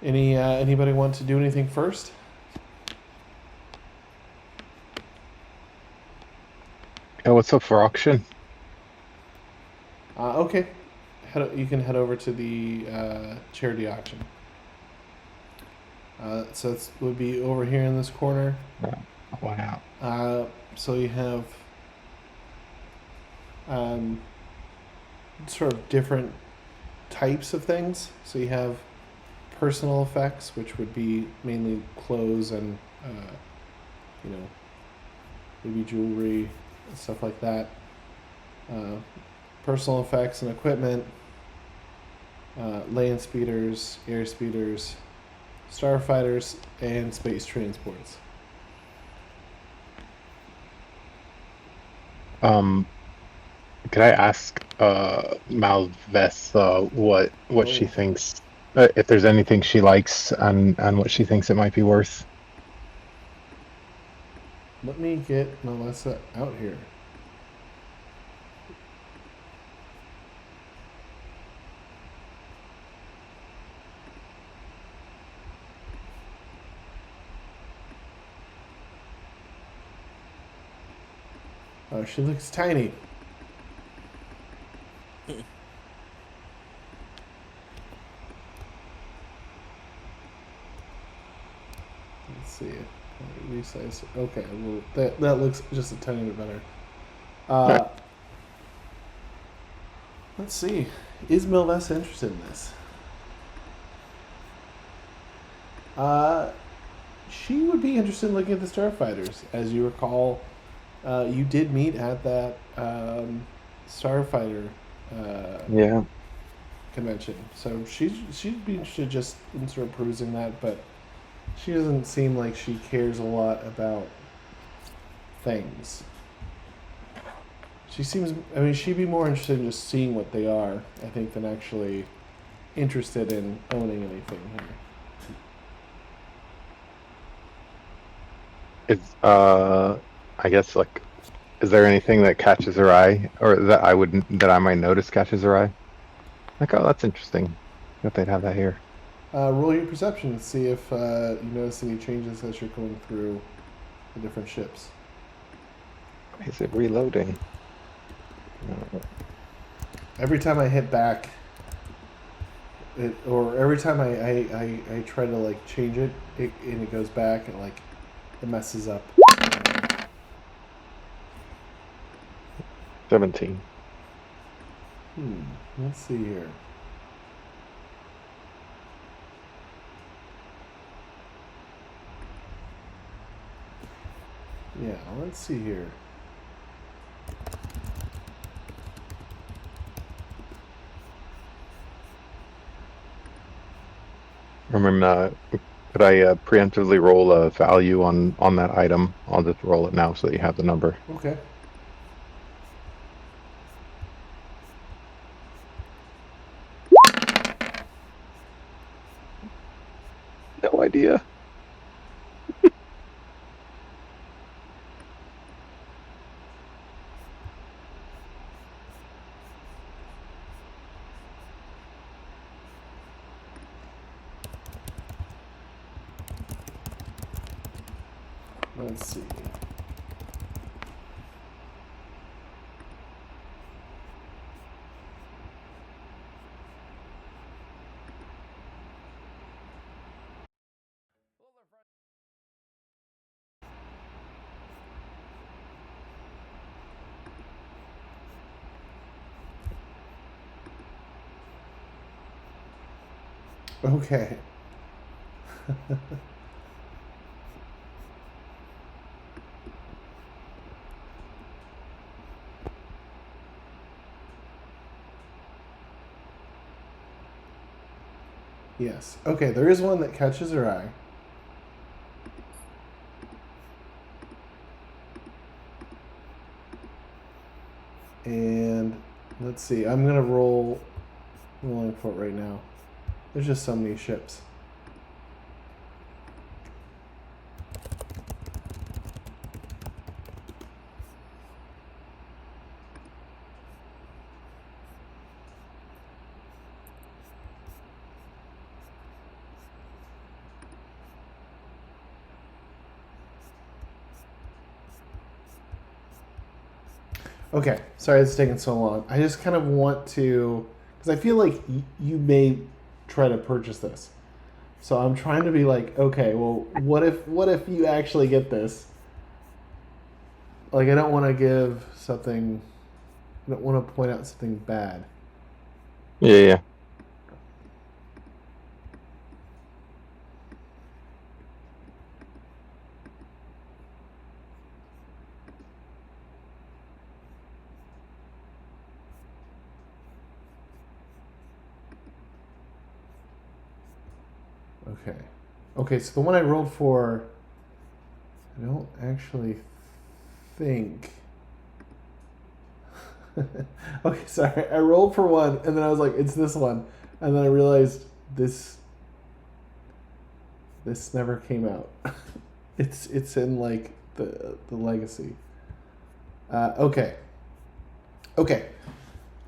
Anybody want to do anything first? Yeah, what's up for auction? Okay. You can head over to the charity auction. So it would be over here in this corner. Wow. So you have sort of different types of things. So you have personal effects, which would be mainly clothes and maybe jewelry and stuff like that. Personal effects and equipment, land speeders, air speeders, starfighters, and space transports. Could I ask Malvesa what she Oh. thinks, if there's anything she likes, and what she thinks it might be worth? Let me get Melissa out here. Oh, she looks tiny. Let's see. Resize. Okay, well that looks just a tiny bit better. Let's see. Is Milvessa interested in this? She would be interested in looking at the starfighters. As you recall, you did meet at that starfighter Yeah. convention, so she'd be interested just in sort of perusing that, but she doesn't seem like she cares a lot about things. She seems, I mean, she'd be more interested in just seeing what they are, I think, than actually interested in owning anything here. Is I guess, like, is there anything that catches her eye, or that I might notice catches her eye? Like, oh, that's interesting that they'd have that here. Roll your perception and see if you notice any changes as you're going through the different ships. Is it reloading? No. Every time I hit back, or every time I try to like change it, and it goes back, and like it messes up. 17. Let's see here. Yeah, let's see here. Remember, could I preemptively roll a value on that item? I'll just roll it now so that you have the number. Okay. No idea. Let's see. Okay. Yes. Okay, there is one that catches her eye. And let's see. I'm gonna roll rolling for it right now. There's just so many ships. Okay, sorry it's taking so long. I just kind of want to, because I feel like you may try to purchase this. So I'm trying to be like, okay, well, what if you actually get this? Like, I don't want to give something. I don't want to point out something bad. Yeah. Okay. Okay, so the one I rolled for, I don't actually think. Okay, sorry. I rolled for one, and then I was like, it's this one. And then I realized this never came out. It's in, like, the legacy. Okay. Okay.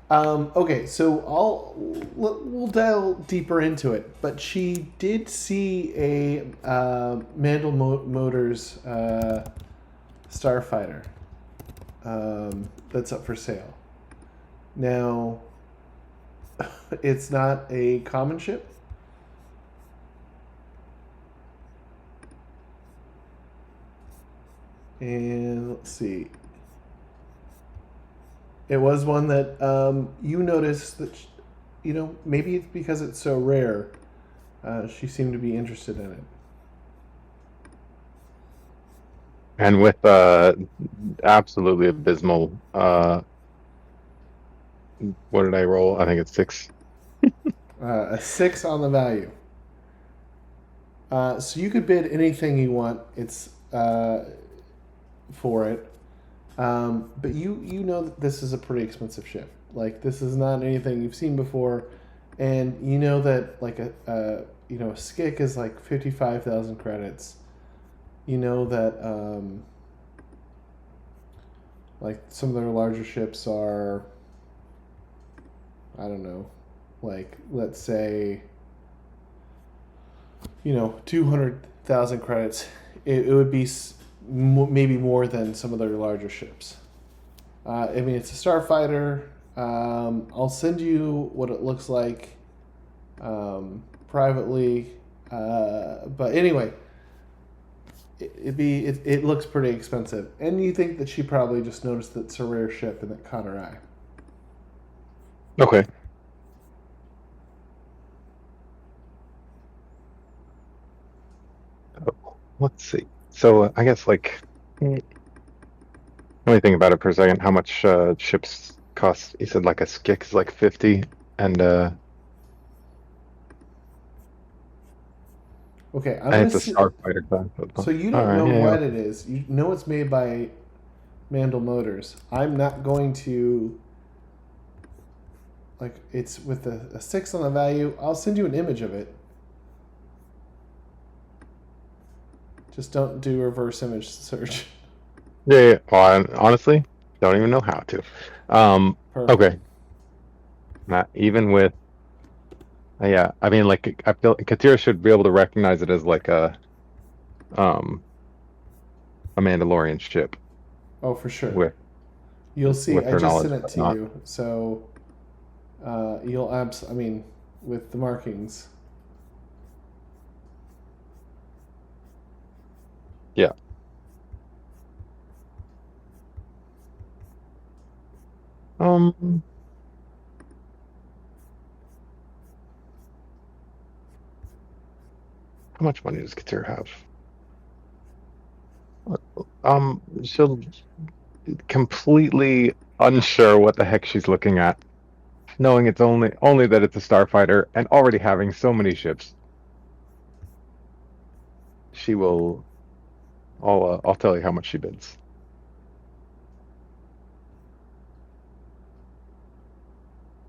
Okay, so we'll delve deeper into it. But she did see a Mandel Motors Starfighter that's up for sale. Now, it's not a common ship. And let's see. It was one that you noticed that, maybe it's because it's so rare. She seemed to be interested in it. And with absolutely abysmal. What did I roll? I think it's 6. A 6 on the value. So you could bid anything you want. It's for it. But you know that this is a pretty expensive ship. Like, this is not anything you've seen before, and you know that, like, a skick is like 55,000 credits. You know that like, some of their larger ships are, I don't know, like, let's say, 200,000 credits. It would be maybe more than some of their larger ships. I mean, it's a starfighter. I'll send you what it looks like privately. But anyway, it looks pretty expensive. And you think that she probably just noticed that it's a rare ship and that caught her eye. Okay. Let's see. So I guess, like, let me think about it for a second. How much ships cost? You said like a skick is like 50, and Okay, I'm and gonna it's a see. starfighter class. So you don't know what it is. You know it's made by Mandel Motors. I'm not going to. Like, it's with a 6 on the value. I'll send you an image of it. Just don't do reverse image search. Yeah. Well, I honestly don't even know how to. Perfect. Okay. Not even with. Yeah, I mean, like, I feel Katira should be able to recognize it as like a Mandalorian ship Oh, for sure. with You'll see. I her just knowledge. sent it to you, so you'll I mean, with the markings. Yeah. How much money does Katira have? She'll completely unsure what the heck she's looking at, knowing it's only that it's a starfighter and already having so many ships. She will. I'll tell you how much she bids.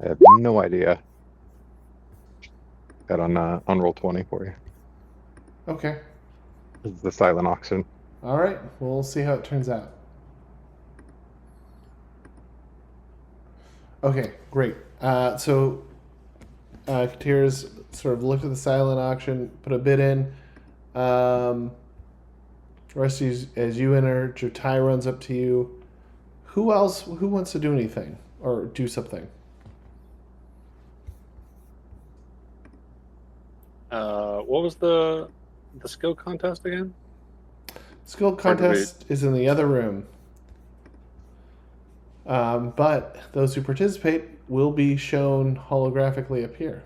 I have no idea. Got on roll 20 for you. Okay. This is the silent auction. All right. We'll see how it turns out. Okay. Great. So Katira's sort of looked at the silent auction, put a bid in. Rusty, as you enter, Jotai runs up to you. Who wants to do anything or do something? What was the skill contest again? Skill contest is in the other room. But those who participate will be shown holographically up here.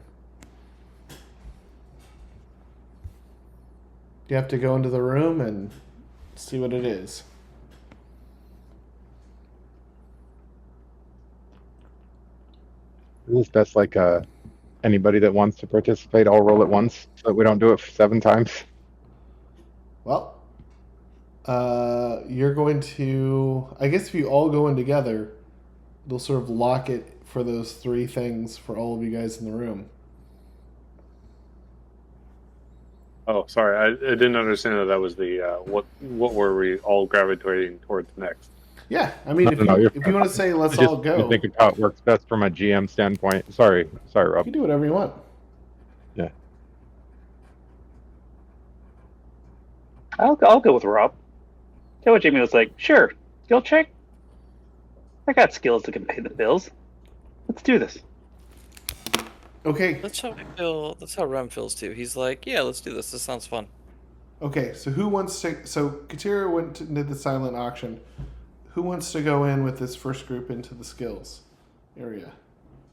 You have to go into the room and see what it is. That's like a anybody that wants to participate all roll at once, so that we don't do it 7 times. Well, you're going to. I guess if you all go in together, it'll sort of lock it for those 3 things for all of you guys in the room. Oh, sorry, I didn't understand that was the what were we all gravitating towards next? Yeah, I mean, No, you're if you want to say let's just, all go, just thinking how it works best from a GM standpoint. Sorry, you Rob. can do whatever you want. Yeah. I'll go with Rob. Tell what Jamie was like. Sure, skill check. I got skills that can pay the bills. Let's do this. Okay. That's how I feel. That's how Rem feels too. He's like, yeah, let's do this. This sounds fun. Okay, so who wants to? So Katira went to did the silent auction. Who wants to go in with this first group into the skills area?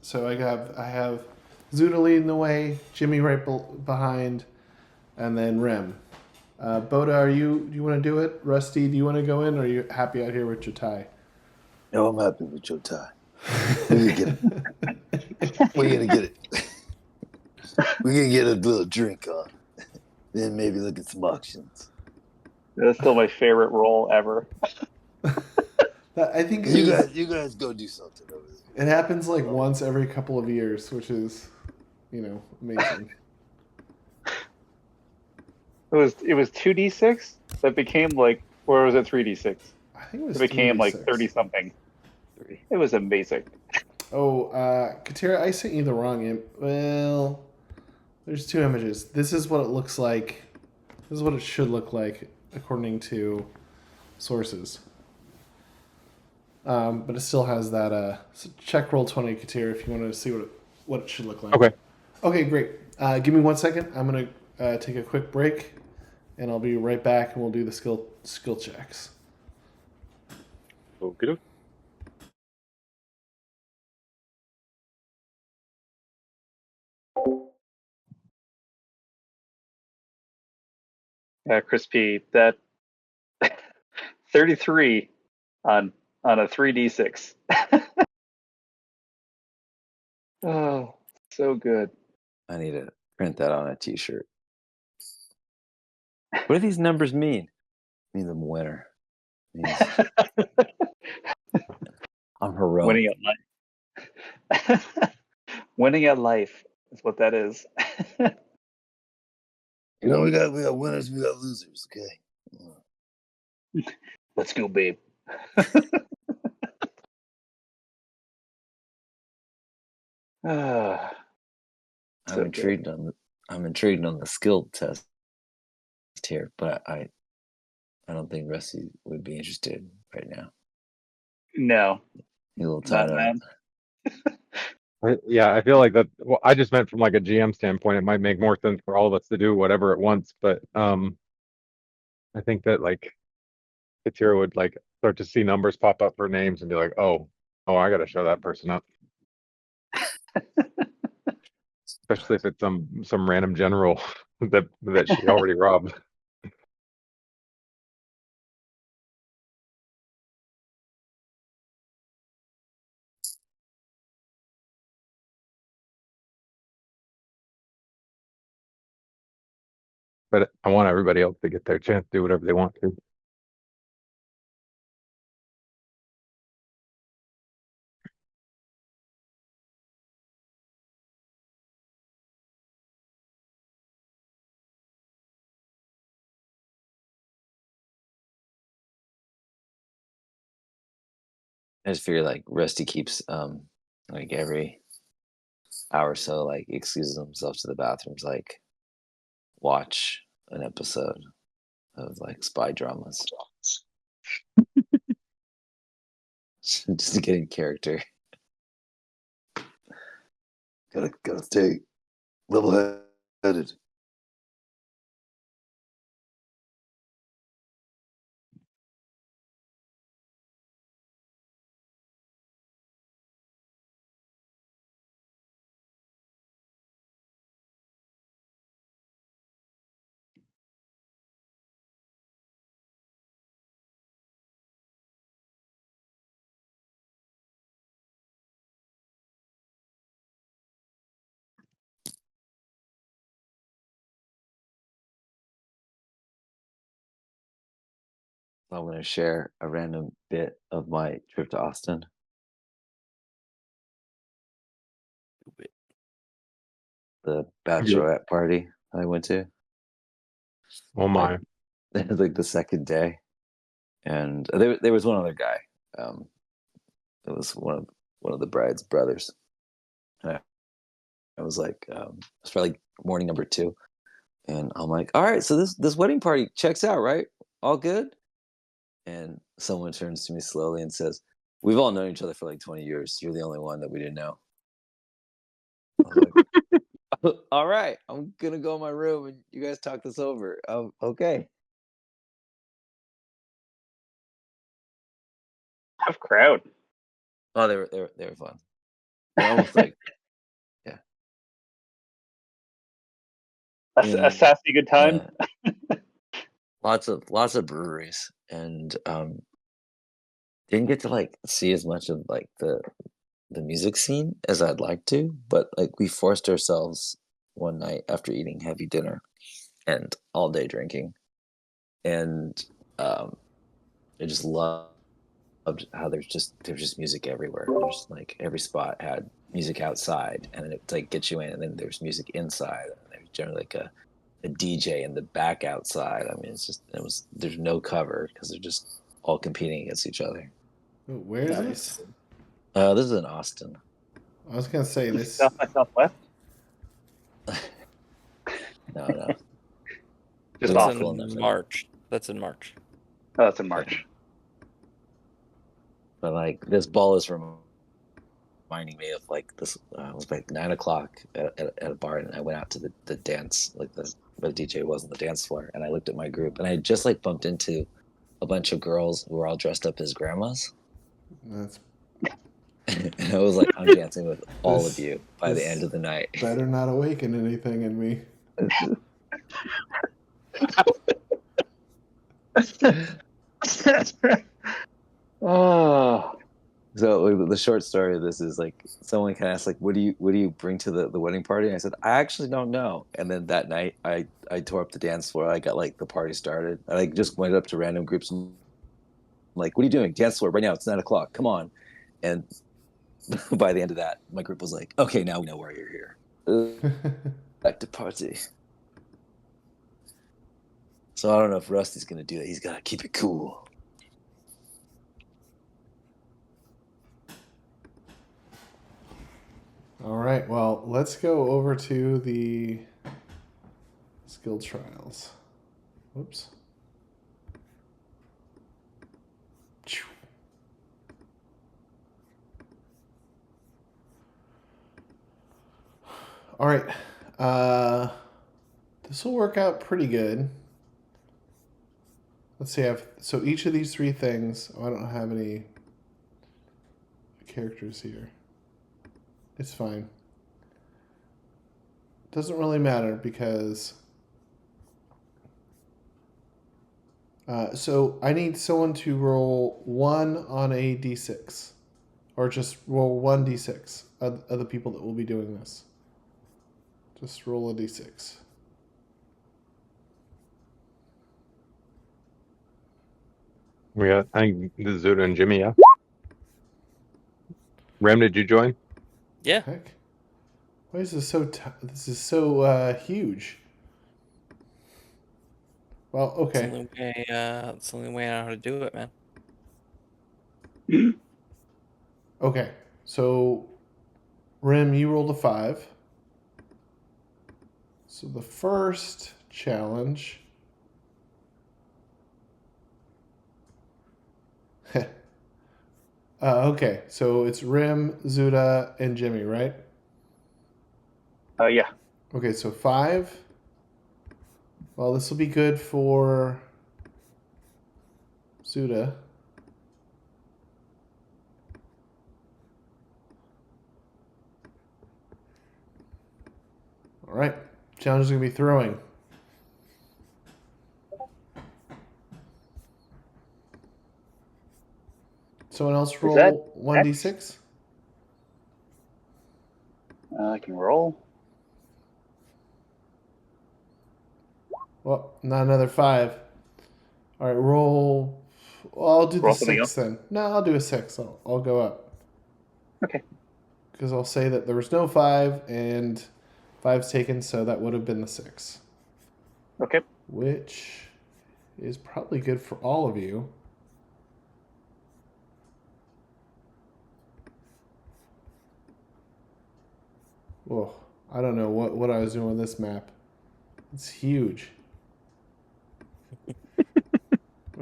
So I have Zuda leading the way, Jimmy right behind, and then Rem. Bota, do you want to do it? Rusty, do you want to go in, or are you happy out here with your tie? No, I'm happy with your tie. Where you get it? Where you gonna get it? We're gonna get a little drink on. Then maybe look at some auctions. That's still my favorite role ever. I think You guys go do something over there. It happens like once every couple of years, which is, amazing. It was 2d6 that became like, or was it 3d6? I think it was. It became 3d6. like 30 something. It was amazing. Oh, Katira, I sent you the wrong image. Well, there's 2 images. This is what it looks like. This is what it should look like according to sources. But it still has that. So check roll 20, Katira, if you want to see what it should look like. Okay. Okay, great. Give me 1 second. I'm gonna take a quick break, and I'll be right back, and we'll do the skill checks. Okay. Crispy, that 33 on a 3d6. Oh, so good. I need to print that on a t-shirt. What do these numbers mean? Means I'm a winner. Means I'm heroic. Winning at life. Winning at life is what that is. You know, we got winners, we got losers. Okay. Let's go, babe. Ah, I'm so intrigued on the skill test here, but I don't think Rusty would be interested right now. no, He's a little not tied up. man. Yeah, I feel like that. Well, I just meant from like a GM standpoint, it might make more sense for all of us to do whatever at once. But I think that like Katira would like start to see numbers pop up for names and be like, oh, I got to show that person up. Especially if it's some random general that she already robbed. But I want everybody else to get their chance to do whatever they want to. I just figure like Rusty keeps like every hour or so like excuses himself to the bathrooms, like watch an episode of like spy dramas. Just to get in character. Gotta stay level-headed. I'm going to share a random bit of my trip to Austin. The bachelorette party I went to. Oh my. Like the second day, and there was one other guy. It was one of the bride's brothers. And I was like, it's probably like morning number 2, and I'm like, all right, so this wedding party checks out, right? All good. And someone turns to me slowly and says, "We've all known each other for like 20 years. You're the only one that we didn't know." I was like, all right, I'm gonna go in my room and you guys talk this over. Okay. Tough crowd. Oh, they were fun. They're almost like, yeah. A sassy good time. Lots of breweries, and didn't get to like see as much of like the music scene as I'd like to, but like we forced ourselves one night after eating heavy dinner and all day drinking, and I just loved how there's just music everywhere. There's like every spot had music outside, and then it like gets you in, and then there's music inside, and there's generally like a DJ in the back outside. I mean, there's no cover because they're just all competing against each other. Where is this? This is in Austin. I was gonna say this. South by Southwest. No. Just It was awful. in March. That's in March. Oh, that's in March. But like this ball is reminding me of like this. It was like 9:00 at a bar, and I went out to the dance, like where the DJ was on the dance floor, and I looked at my group, and I had just like bumped into a bunch of girls who were all dressed up as grandmas. That's And I was like, I'm dancing with all of you by the end of the night. Better not awaken anything in me. Oh. So the short story of this is like someone can ask like, what do you bring to the wedding party? And I said, I actually don't know. And then that night I tore up the dance floor. I got like the party started. I like just went up to random groups and like, what are you doing? Dance floor right now. It's 9:00. Come on. And by the end of that, my group was like, okay, now we know why you're here. Back to party. So I don't know if Rusty's gonna do that. He's gotta keep it cool. All right, well, let's go over to the skill trials. Whoops. All right. This will work out pretty good. Let's see. So each of these 3 things. Oh, I don't have any characters here. It's fine. Doesn't really matter because. So I need someone to roll 1 on a d6, or just roll 1 d6 of the people that will be doing this. Just roll a d6. We got, I think this is Zuda and Jimmy, yeah? Rem, did you join? Yeah. Heck, why is this so? This is so huge. Well, okay. It's the only way I know how to do it, man. Okay, so Rim, you rolled a 5. So the first challenge. Okay, so it's Rim, Zuda, and Jimmy, right? Yeah. Okay, so 5. Well, this will be good for Zuda. All right, challenge is going to be throwing. Someone else roll 1d6? I can roll. Well, not another 5. All right, roll Well, I'll do Roll the something 6 then. No, I'll do a 6. I'll go up. Okay. Because I'll say that there was no 5, and 5's taken, so that would have been the 6. Okay. Which is probably good for all of you. Oh, I don't know what I was doing with this map. It's huge.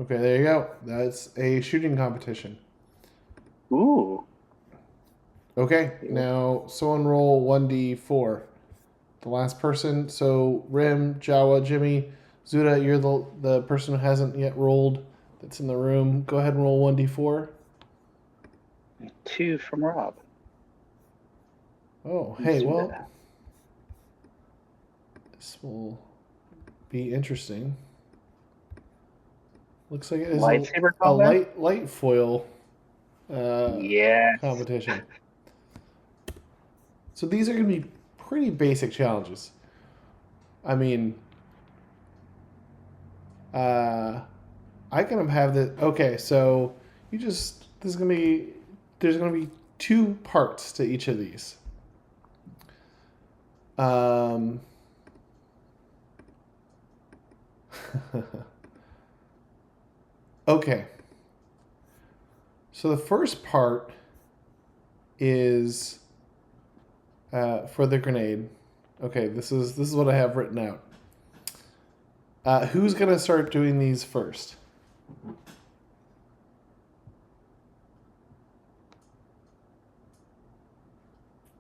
Okay, there you go. That's a shooting competition. Ooh. Okay, now someone roll 1d4. The last person. So Rim, Jawa, Jimmy, Zuda, you're the person who hasn't yet rolled that's in the room. Go ahead and roll 1d4. 2 from Rob. Oh, hey, Zuda. well, this will be interesting. Looks like it is Lightsaber a combat? light foil Yes. competition. So these are going to be pretty basic challenges. I mean, I kind of have the okay. So there's going to be 2 parts to each of these. Okay. So the first part is for the grenade. Okay, this is what I have written out. Who's gonna start doing these first?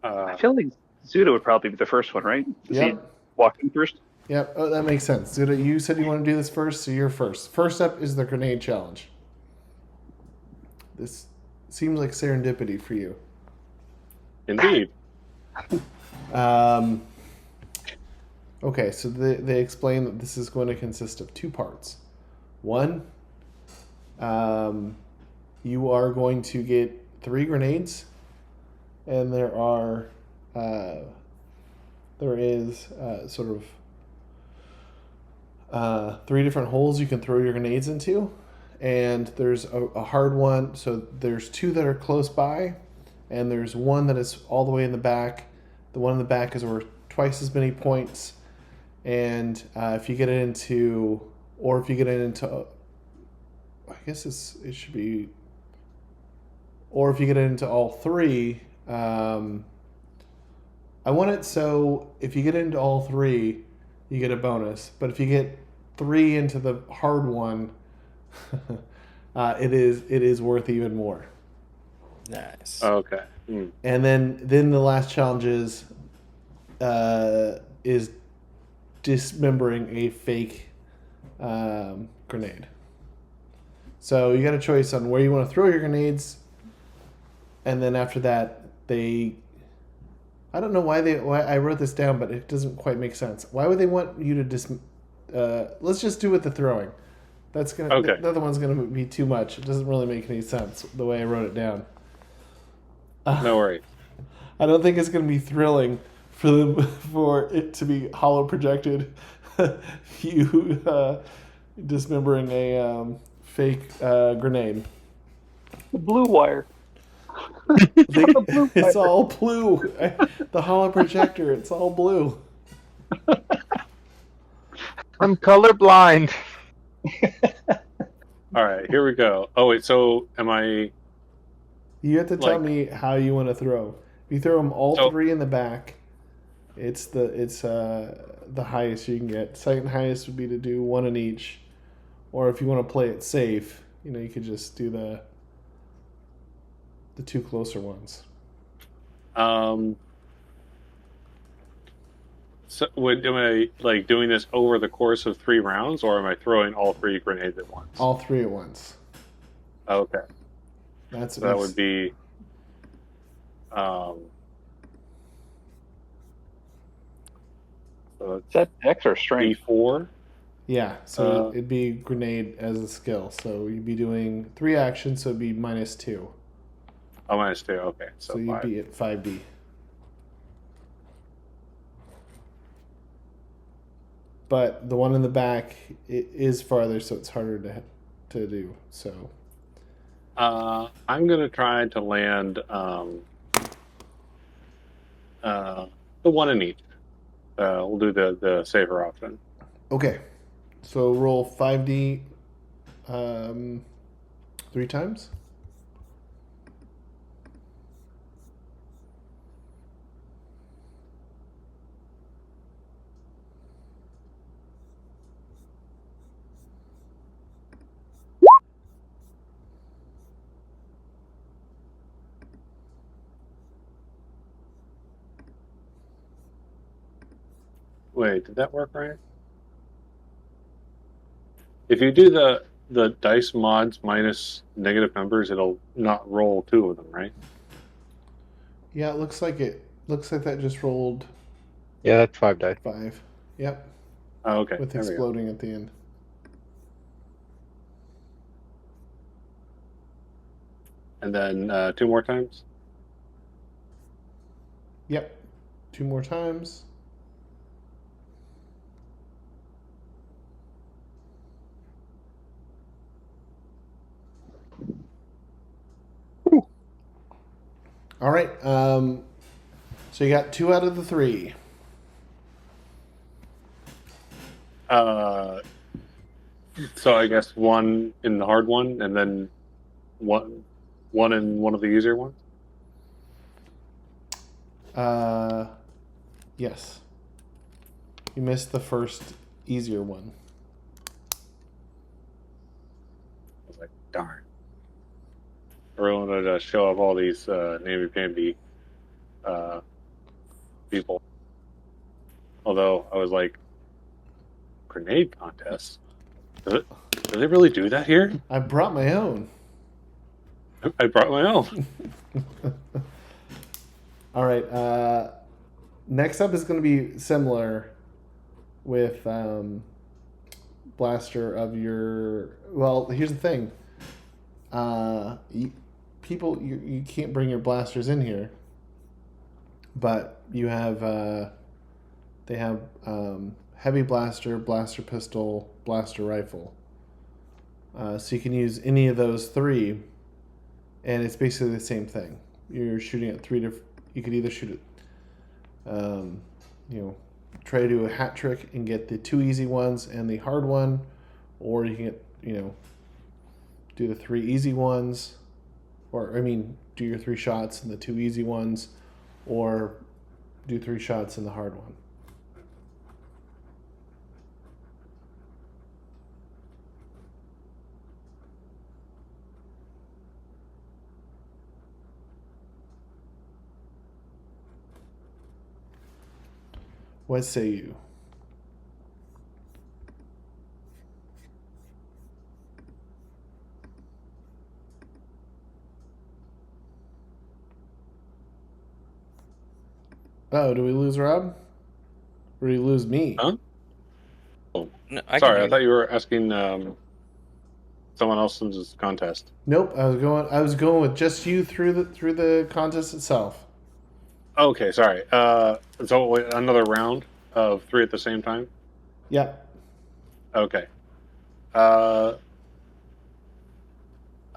I feel like Zuda would probably be the first one, right? Does he Yep. walk in first? Yep. Oh, that makes sense. Zuda, you said you want to do this first, so you're first. First up is the grenade challenge. This seems like serendipity for you. Indeed. Okay, so they explain that this is going to consist of 2 parts. One, you are going to get 3 grenades, and there is sort of 3 different holes you can throw your grenades into, and there's a hard one. So there's 2 that are close by, and there's one that is all the way in the back. The one in the back is worth twice as many points, and if you get it into, I guess it should be, or if you get it into all 3. I want it so if you get into all 3, you get a bonus. But if you get 3 into the hard one, it is worth even more. Nice. Okay. And then the last challenge is dismembering a fake grenade. So you got a choice on where you want to throw your grenades, and then after that I don't know why I wrote this down, but it doesn't quite make sense. Why would they want you to let's just do with the throwing. That's gonna Okay. The other one's gonna be too much. It doesn't really make any sense the way I wrote it down. No worries. I don't think it's gonna be thrilling for it to be hollow projected. You dismembering a fake grenade. The blue wire. It's all blue. The hollow projector, it's all blue. I'm colorblind. All right, here we go. Oh wait, so am I? You have to tell Like- me how you want to throw. If you throw them all So- 3 in the back, it's the highest you can get. Second highest would be to do 1 in each, or if you want to play it safe, you could just do the 2 closer ones. So am I like doing this over the course of 3 rounds, or am I throwing all 3 grenades at once? All 3 at once. Okay, That's so that would be. So Is that Dex or strength? D4. Yeah, so Uh, it'd be grenade as a skill. So you'd be doing 3 actions, so it'd be -2. Oh, -2. Okay, so, So you'd 5. be at 5B. But the one in the back is farther, so it's harder to do. So I'm gonna try to land the one in each. We'll do the safer option. Okay. So roll 5d 3 times. Wait, did that work right? If you do the dice mods minus negative numbers, it'll not roll 2 of them, right? Yeah, it looks like that just rolled Yeah, that's 5 dice. 5. Yep, Oh, okay. with There we go. exploding at the end. And then 2 more times. Yep. 2 more times. All right. So you got 2 out of the 3. So I guess 1 in the hard one, and then one in one of the easier ones. Yes. You missed the first easier one. I was like, darn. I really wanted to show up all these namby-pamby people. Although I was like, grenade contest? Do they really do that here? I brought my own. I brought my own. All right. Next up is going to be similar with blaster of your. Well, here's the thing. You can't bring your blasters in here, but you have they have heavy blaster, blaster pistol, blaster rifle. So you can use any of those 3, and it's basically the same thing. You're shooting at 3 different. You could either shoot it, try to do a hat trick and get the 2 easy ones and the hard one, or you can get, do the 3 easy ones, do your 3 shots and the 2 easy ones, or do 3 shots in the hard one. What say you? Oh, do we lose Rob? Or do you lose me? Huh? Oh, No, I sorry, can I thought you were asking someone else's contest. Nope. I was going with just you through the contest itself. Okay, sorry. So wait, another round of 3 at the same time? Yep. Okay.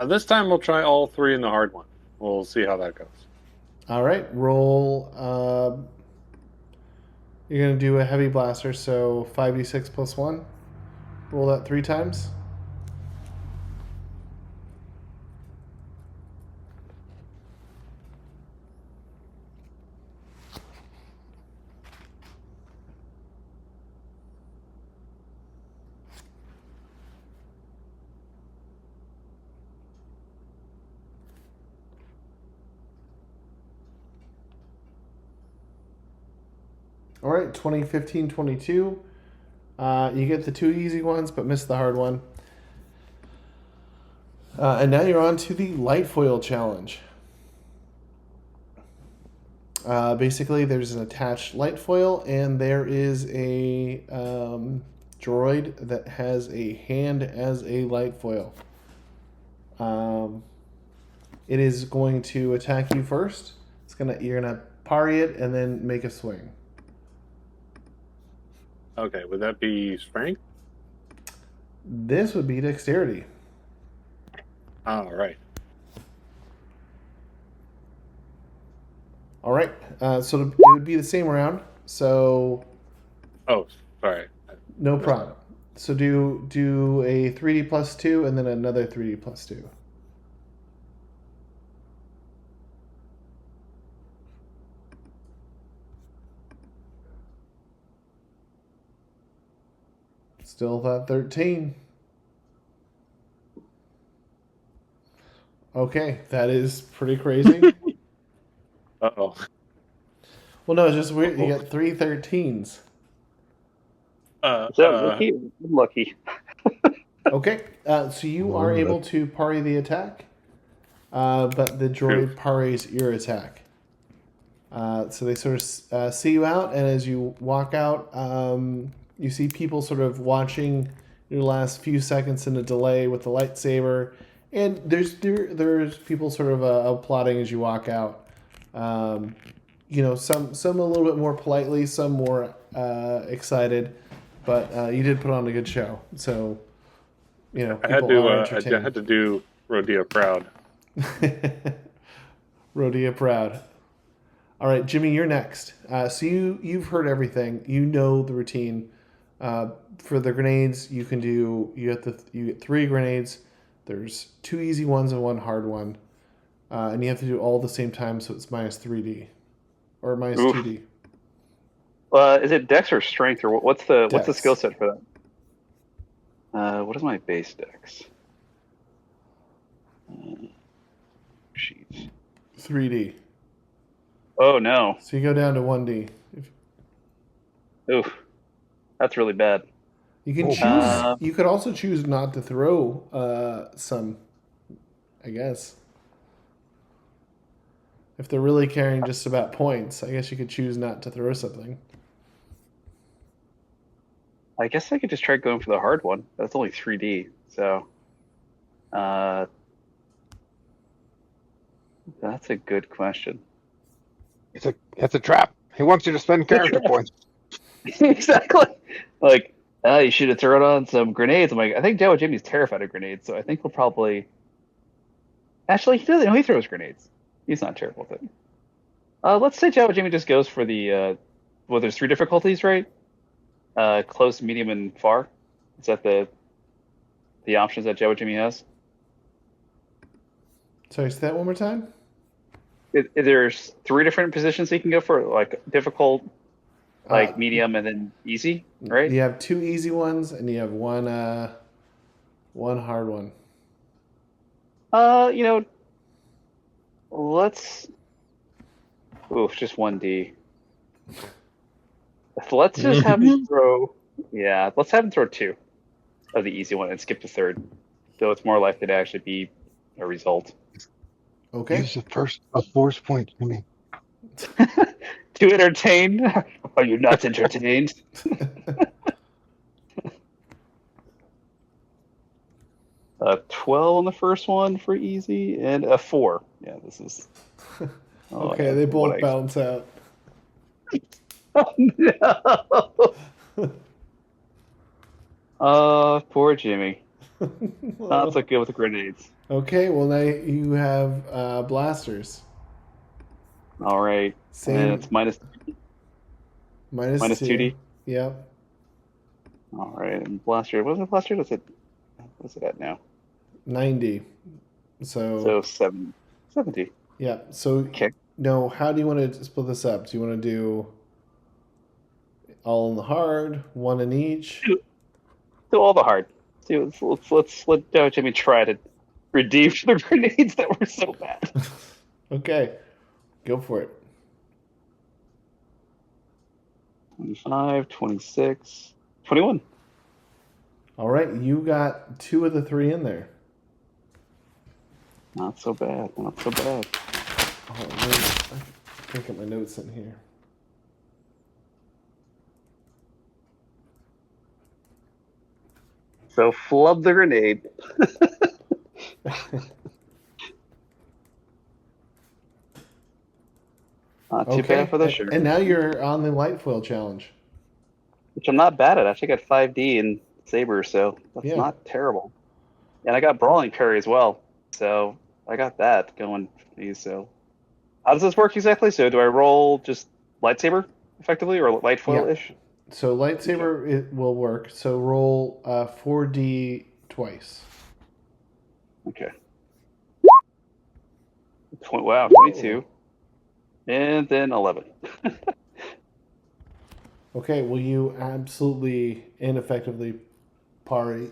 This time we'll try all 3 in the hard one. We'll see how that goes. All right. Roll. You're gonna do a heavy blaster, so 5d6 plus 1. Roll that 3 times. All right, 20, 15, 22. You get the 2 easy ones, but miss the hard one. And now you're on to the light foil challenge. Basically, there's an attached light foil, and there is a droid that has a hand as a light foil. It is going to attack you first. You're gonna parry it and then make a swing. Okay, would that be strength? This would be dexterity. All right. All right. So it would be the same round. So Oh, sorry. no problem. So do a 3D plus 2 and then another 3D plus 2. Still that 13. Okay, that is pretty crazy. Uh-oh. Well, no, it's just weird. You got 3 13s. Is that lucky? Lucky. Okay, so you are able to parry the attack, but the droid parries your attack. So they sort of see you out, and as you walk out, you see people sort of watching your last few seconds in a delay with the lightsaber, and there's people sort of applauding as you walk out. You know, some a little bit more politely, some more excited, but you did put on a good show. So, you know, people are entertained. I had to do Rodeo proud. Rodeo proud. All right, Jimmy, you're next. So you've heard everything. You know the routine. For the grenades, you get 3 grenades. There's 2 easy ones and 1 hard one, and you have to do all at the same time. So it's minus 3D or minus 2D. Is it Dex or Strength, or what's the skill set for that? What is my base Dex? Sheets. 3D. Oh no! So you go down to 1D. Oof, that's really bad. You can choose. You could also choose not to throw some. I guess. If they're really caring just about points, I guess you could choose not to throw something. I guess I could just try going for the hard one. That's only 3D, so that's a good question. It's a trap. He wants you to spend character points. Exactly. Like, you should have thrown on some grenades. I'm like, I think Jawa Jimmy's terrified of grenades, so I think we'll probably. Actually, he doesn't. He throws grenades. He's not terrible with it. Let's say Jawa Jimmy just goes for the. Well, there's 3 difficulties, right? Close, medium, and far. Is that the options that Jawa Jimmy has? Sorry, say that one more time. There's 3 different positions you can go for, like difficult, like medium, and then easy, right? You have 2 easy ones, and you have one hard one. You know, let's. Oof, just 1D. Let's just have him throw. Yeah, let's have him throw 2 of the easy one and skip the 3rd, so it's more likely to actually be a result. Okay. Use a force point for me. Too entertained? Are you not entertained? 12 on the first one for easy, and a 4. Yeah, this is. Okay, they both balance out. Oh no! Poor Jimmy. Not so good with the grenades. Okay, well now you have blasters. All right. Same. And it's minus 2D. Yep. All right, and blaster. What's the blaster? What's it at now? 90. So 70. Yeah. So okay. No, how do you want to split this up? Do you want to do all in the hard, 1 in each? Do all the hard. Let's let Jimmy try to redeem the grenades that were so bad. Okay, go for it. 25, 26, 21. All right, you got 2 of the 3 in there. Not so bad. Not so bad. Oh, I can get my notes in here. So flub the grenade. Not too bad for the sure. And now you're on the light foil challenge, which I'm not bad at. I actually got 5D in Saber, so that's not terrible. And I got Brawling Parry as well, so I got that going for these. So How does this work exactly? So do I roll just lightsaber effectively, or light foil ish? So lightsaber it will work. So roll 4d twice. Okay. Wow, 22. And then 11. Okay, well, you absolutely ineffectively parry.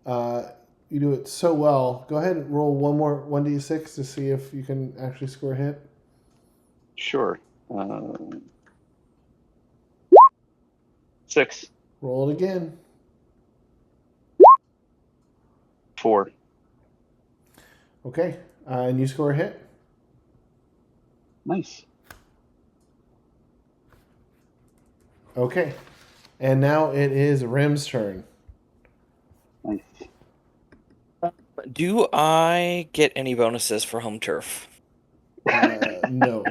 You do it so well. Go ahead and roll one more 1d6 to see if you can actually score a hit. Sure. 6. Roll it again. 4. Okay, and you score a hit. Nice. Okay, and now it is Rim's turn. Nice. Do I get any bonuses for home turf? No,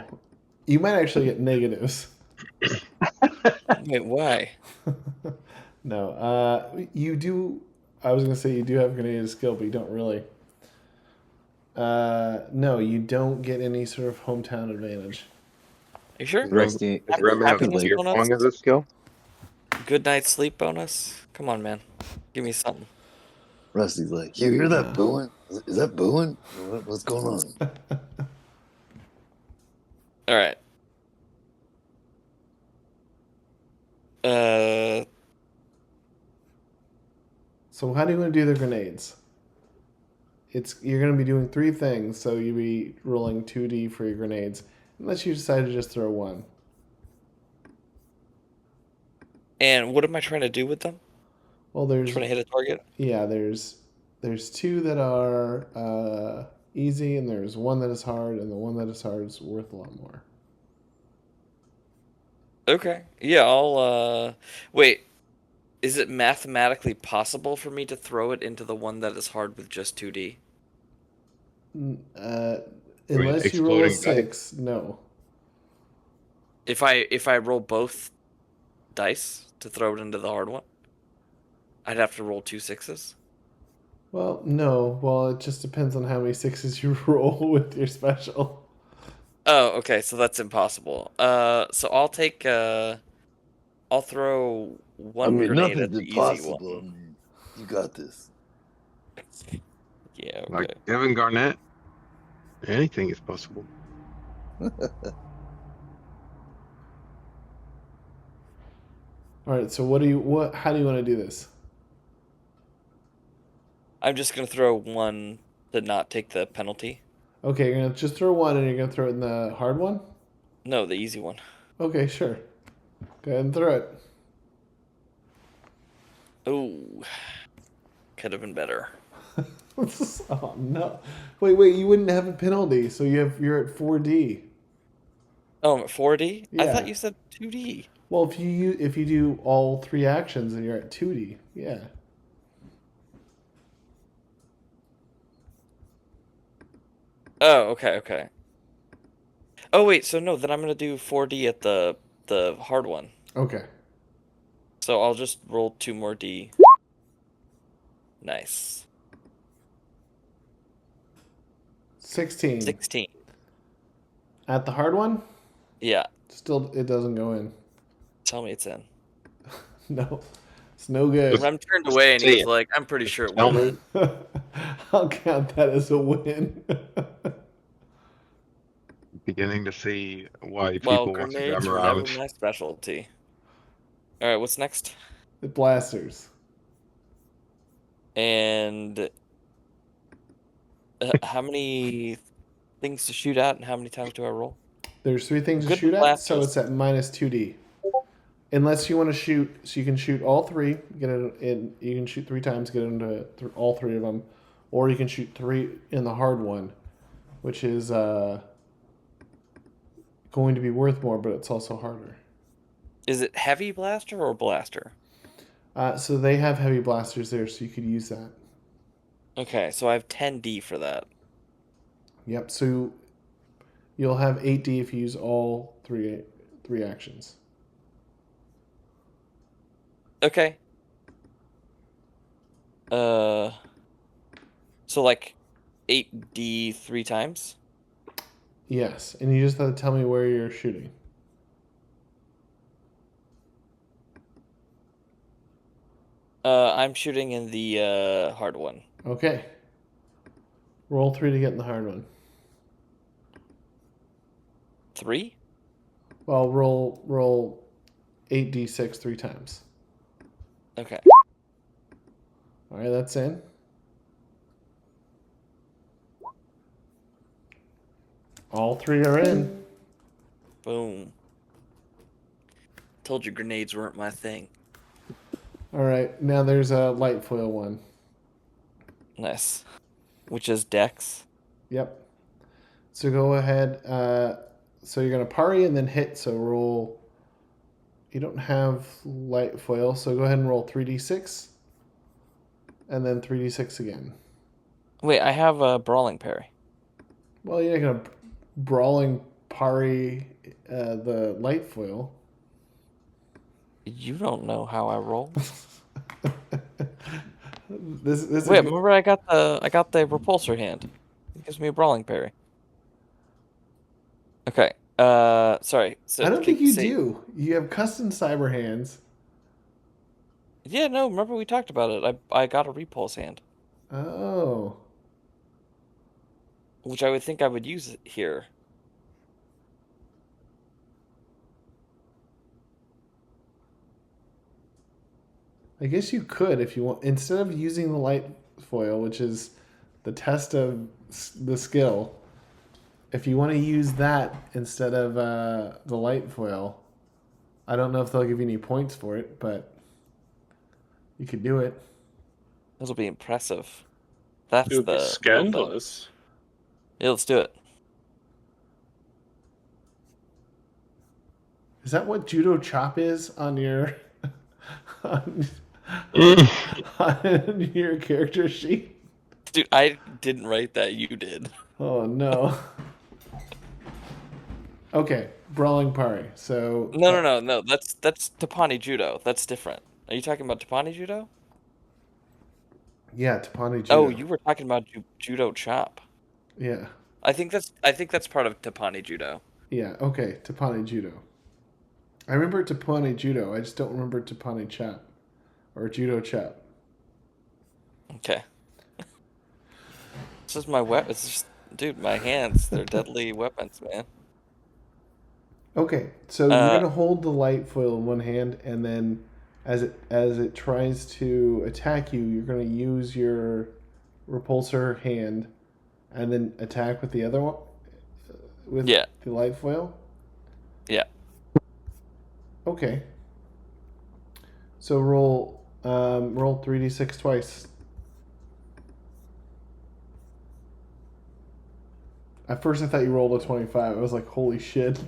you might actually get negatives. Wait, why? No, you do. I was gonna say you do have grenade skill, but you don't really. No, you don't get any sort of hometown advantage. Are you sure? Rusty, Does Rem have Happiness your bonus? song as a skill? Good night's sleep bonus? Come on, man. Give me something. Rusty's like, you hear that No. booing? Is that booing? What's going on? All right. So how do you want to do the grenades? You're going to be doing 3 things, so you'll be rolling 2d for your grenades, unless you decide to just throw 1. And what am I trying to do with them? Well, there's Trying to hit a target? there's 2 that are easy, and there's 1 that is hard, and the 1 that is hard is worth a lot more. Okay. Yeah, I'll wait. Is it mathematically possible for me to throw it into the one that is hard with just 2D? Unless you roll a exploding 6, no. If I roll both dice to throw it into the hard one, I'd have to roll 2 6s. Well, no. Well, it just depends on how many 6s you roll with your special. Oh, okay, so that's impossible. So I'll take I'll throw one I mean, grenade nothing's at the easy impossible. I one. mean, you got this. Yeah, okay. Like Kevin Garnett, anything is possible. All right. So how do you want to do this? I'm just gonna throw one to not take the penalty. Okay, you're gonna just throw 1, and you're gonna throw it in the hard one. No, the easy one. Okay, sure. Go ahead and throw it. Oh, could have been better. Oh no! Wait! You wouldn't have a penalty, so you're at 4D. Oh, I'm at 4D? I Yeah. thought you said 2D. Well, if you do all 3 actions, then you're at 2D. Yeah. Oh, okay. Oh wait, so no, then I'm gonna do 4D at the hard one. Okay. So I'll just roll 2 more D. Nice. 16. 16. At the hard one, Yeah. still it doesn't go in. Tell me it's in. No, it's no good. Rem turned away and he Say was it. like, I'm pretty sure it Tell will. me. I'll count that as a win. Beginning to see why Well, people want to grenades jam were never around. my specialty. Alright, what's next? The blasters. And how many things to shoot at and how many times do I roll? There's 3 things to Good shoot at, so blasters. it's at minus 2D. Unless you want to shoot, so you can shoot all 3. Get it in. You can shoot 3 times, get into all 3 of them, or you can shoot 3 in the hard one, which is going to be worth more, but it's also harder. Is it heavy blaster or blaster? So they have heavy blasters there, so you could use that. Okay, so I have 10D for that. Yep. So you'll have 8D if you use all three actions. Okay. So like 8D 3 times? Yes, and you just have to tell me where you're shooting. I'm shooting in the hard one. Okay. Roll 3 to get in the hard one. 3? Well, roll 8d6 3 times. Okay. All right, that's in. All 3 are in. Boom. Told you grenades weren't my thing. All right, now there's a light foil one. Nice. Which is Dex. Yep. So go ahead. So you're going to parry and then hit. So roll. You don't have light foil, so go ahead and roll 3d6. And then 3d6 again. Wait, I have a brawling parry. Well, you're not going to brawling parry the light foil. You don't know how I roll. this Wait, remember I got the repulsor hand. It gives me a brawling parry. Okay. Sorry. So I don't think you do. You have custom cyber hands. Yeah, no, remember we talked about it. I got a repulse hand. Oh. Which I would think I would use here. I guess you could if you want. Instead of using the light foil, which is the test of the skill, if you want to use that instead of the light foil, I don't know if they'll give you any points for it, but you could do it. This will be impressive. That's It would be the scandalous. Yeah, let's do it. Is that what judo chop is on your on your character sheet? Dude, I didn't write that. You did. Oh no. Okay, brawling parry. So No. That's Tapani judo. That's different. Are you talking about Tapani judo? Yeah, Tapani judo. Oh, you were talking about judo chop. Yeah. I think that's part of Tapani judo. Yeah. Okay, Tapani judo. I remember Tapani judo. I just don't remember Tapani chop or judo chop. Okay. This is my weapon. It's just, dude, my hands. They're deadly weapons, man. Okay, so you're gonna hold the light foil in one hand, and then as it tries to attack you, you're gonna use your repulsor hand, and then attack with the other one, with the light foil. Yeah. Okay. So roll 3d6 twice. At first, I thought you rolled a 25. I was like, holy shit.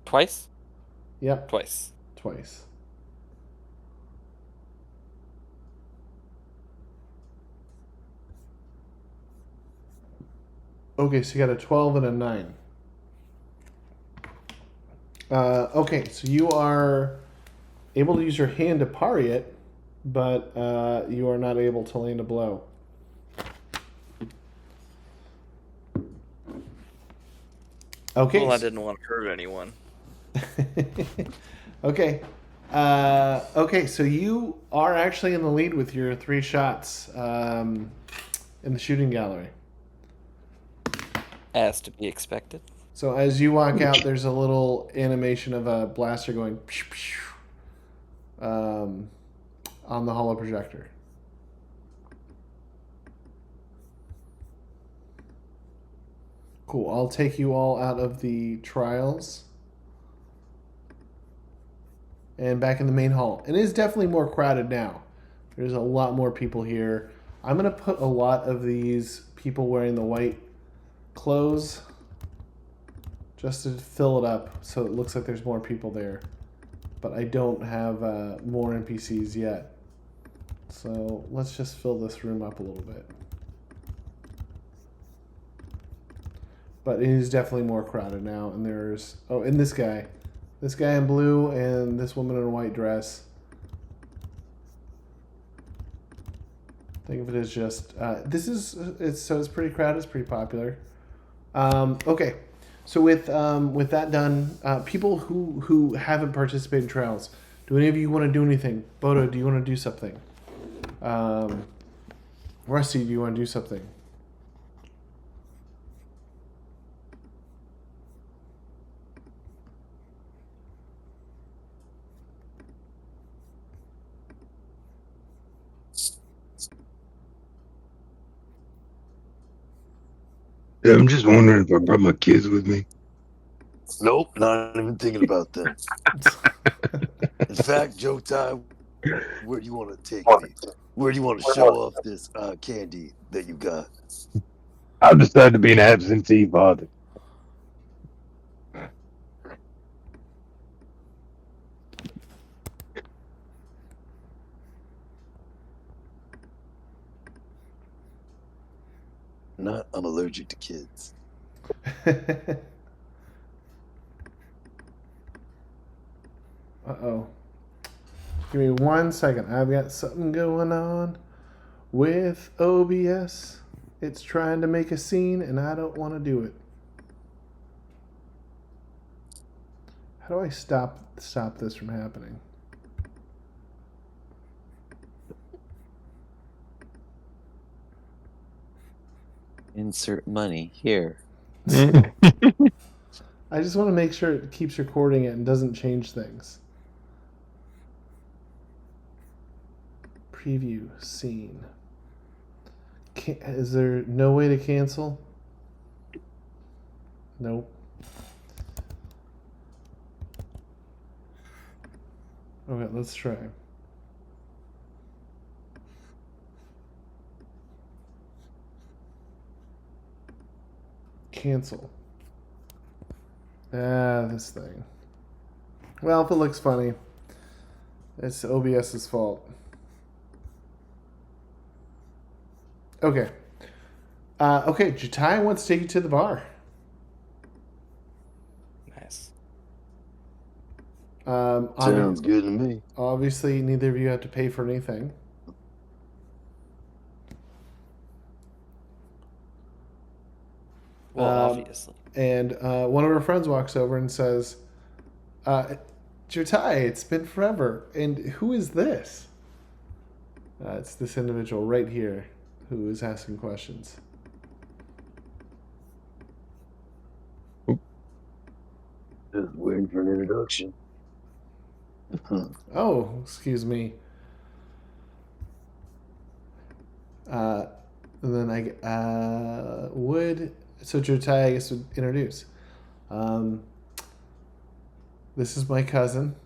Twice? Yep. Twice. Okay, so you got a 12 and a 9. Okay, so you are able to use your hand to parry it, but you are not able to land a blow. Okay. Well, I didn't want to hurt anyone. Okay. Okay, so you are actually in the lead with your 3 shots in the shooting gallery. As to be expected. So as you walk out, there's a little animation of a blaster going on the holo projector. Cool. I'll take you all out of the trials and back in the main hall. It is definitely more crowded now. There's a lot more people here. I'm going to put a lot of these people wearing the white clothes just to fill it up so it looks like there's more people there. But I don't have more NPCs yet. So let's just fill this room up a little bit. But it is definitely more crowded now. And there's... Oh, and this guy. This guy in blue and this woman in a white dress. Think of it as just it's pretty crowded. It's pretty popular. Okay, so with that done, people who haven't participated in trials, do any of you want to do anything? Bota, do you want to do something? Rusty, do you want to do something? Yeah, I'm just wondering if I brought my kids with me. Nope, not even thinking about them. In fact, Joe Ty, where do you want to take me? Where do you want to show off this candy that you got? I've decided to be an absentee father. Not, I'm allergic to kids. Uh-oh. Give me 1 second. I've got something going on with OBS. It's trying to make a scene, and I don't want to do it. How do I stop this from happening? Insert money here. I just want to make sure it keeps recording it and doesn't change things. Preview scene. Is there no way to cancel? Nope. Okay, let's try. Cancel. This thing. Well, if it looks funny, it's OBS's fault. Okay. Okay, Jatai wants to take you to the bar. Nice. Sounds good to me. Obviously, neither of you have to pay for anything. Well, obviously. And one of our friends walks over and says, Jatai, it's been forever. And who is this? It's this individual right here who is asking questions. Just waiting for an introduction. Oh, excuse me. And then I would... So Jotai, I guess, would introduce. This is my cousin.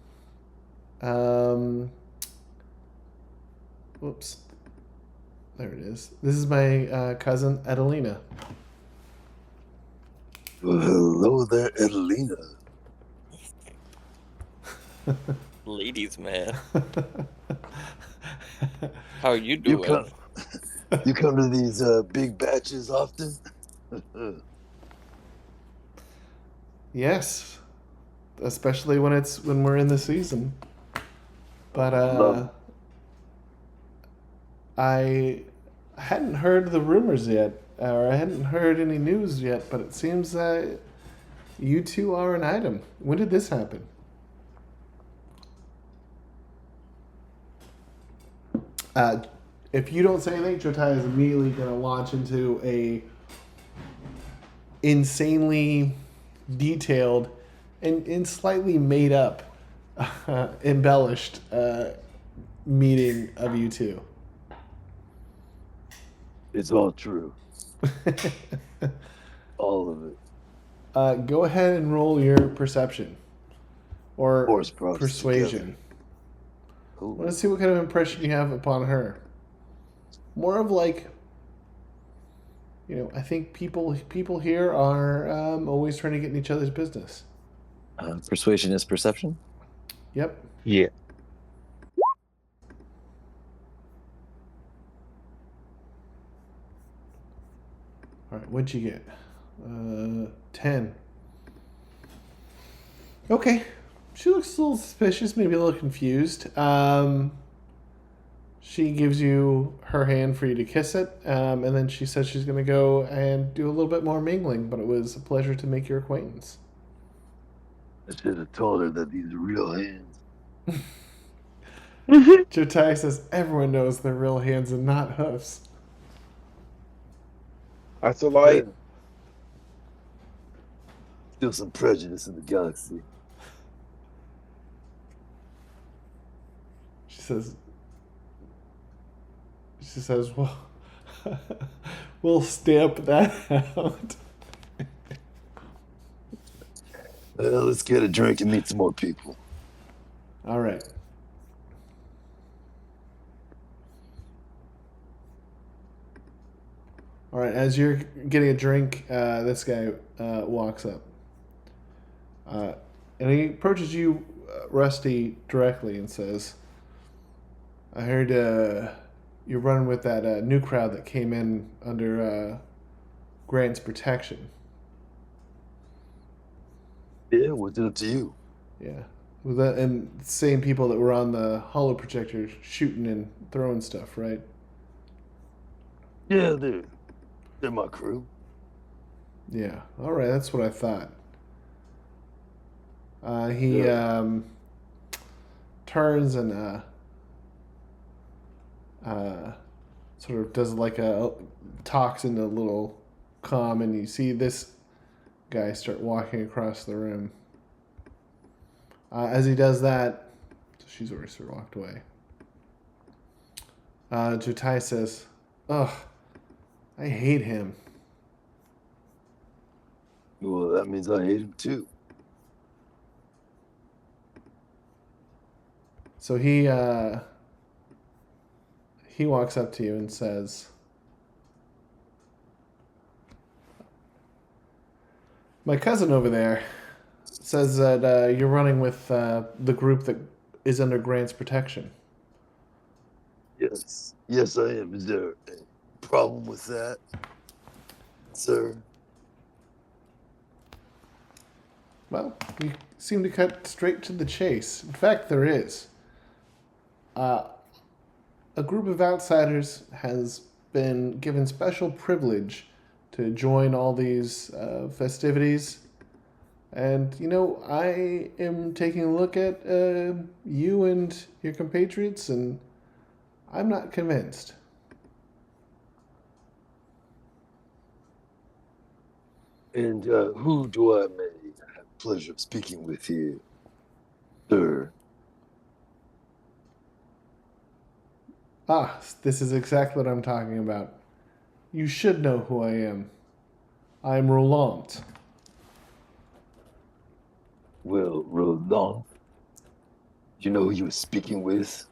Whoops. There it is. This is my cousin, Adelina. Well, hello there, Adelina. Ladies, man. How are you doing? You come to these big batches often? Yes. Especially when we're in the season. But I hadn't heard the rumors yet, or I hadn't heard any news yet, but it seems that you two are an item. When did this happen? If you don't say anything, Jotai is immediately going to launch into a insanely detailed and slightly made up, embellished meeting of you two. It's all true. All of it. Go ahead and roll your perception or Horse brought us persuasion. Cool. Let's see what kind of impression you have upon her. More of like, I think people here are always trying to get in each other's business. Persuasion is perception? Yep. Yeah. All right, what'd you get? 10. Okay. She looks a little suspicious, maybe a little confused. She gives you her hand for you to kiss it, and then she says she's going to go and do a little bit more mingling, but it was a pleasure to make your acquaintance. I should have told her that these are real hands. Jotai says everyone knows they're real hands and not hoofs. That's a lie. Still some prejudice in the galaxy. She says, well, we'll stamp that out. Well, let's get a drink and meet some more people. All right. All right, as you're getting a drink, this guy walks up. And he approaches you, Rusty, directly and says, I heard you're running with that new crowd that came in under Grant's protection. Yeah, what's it up to you? Yeah. With that, and same people that were on the hollow projector shooting and throwing stuff, right? Yeah, they're my crew. Yeah. All right, that's what I thought. He turns and sort of does like talks in a little calm, and you see this guy start walking across the room. As he does that, she's already sort of walked away. Jotai says, ugh, I hate him. Well, that means I hate him too. So he walks up to you and says, my cousin over there says that you're running with the group that is under Grant's protection. Yes, I am. Is there a problem with that, sir? Well, you seem to cut straight to the chase. In fact, there is. A group of outsiders has been given special privilege to join all these festivities. And, I am taking a look at you and your compatriots, and I'm not convinced. And who do I may have the pleasure of speaking with here, sir? Ah, this is exactly what I'm talking about. You should know who I am. I'm Roland. Well, Roland, you know who you were speaking with?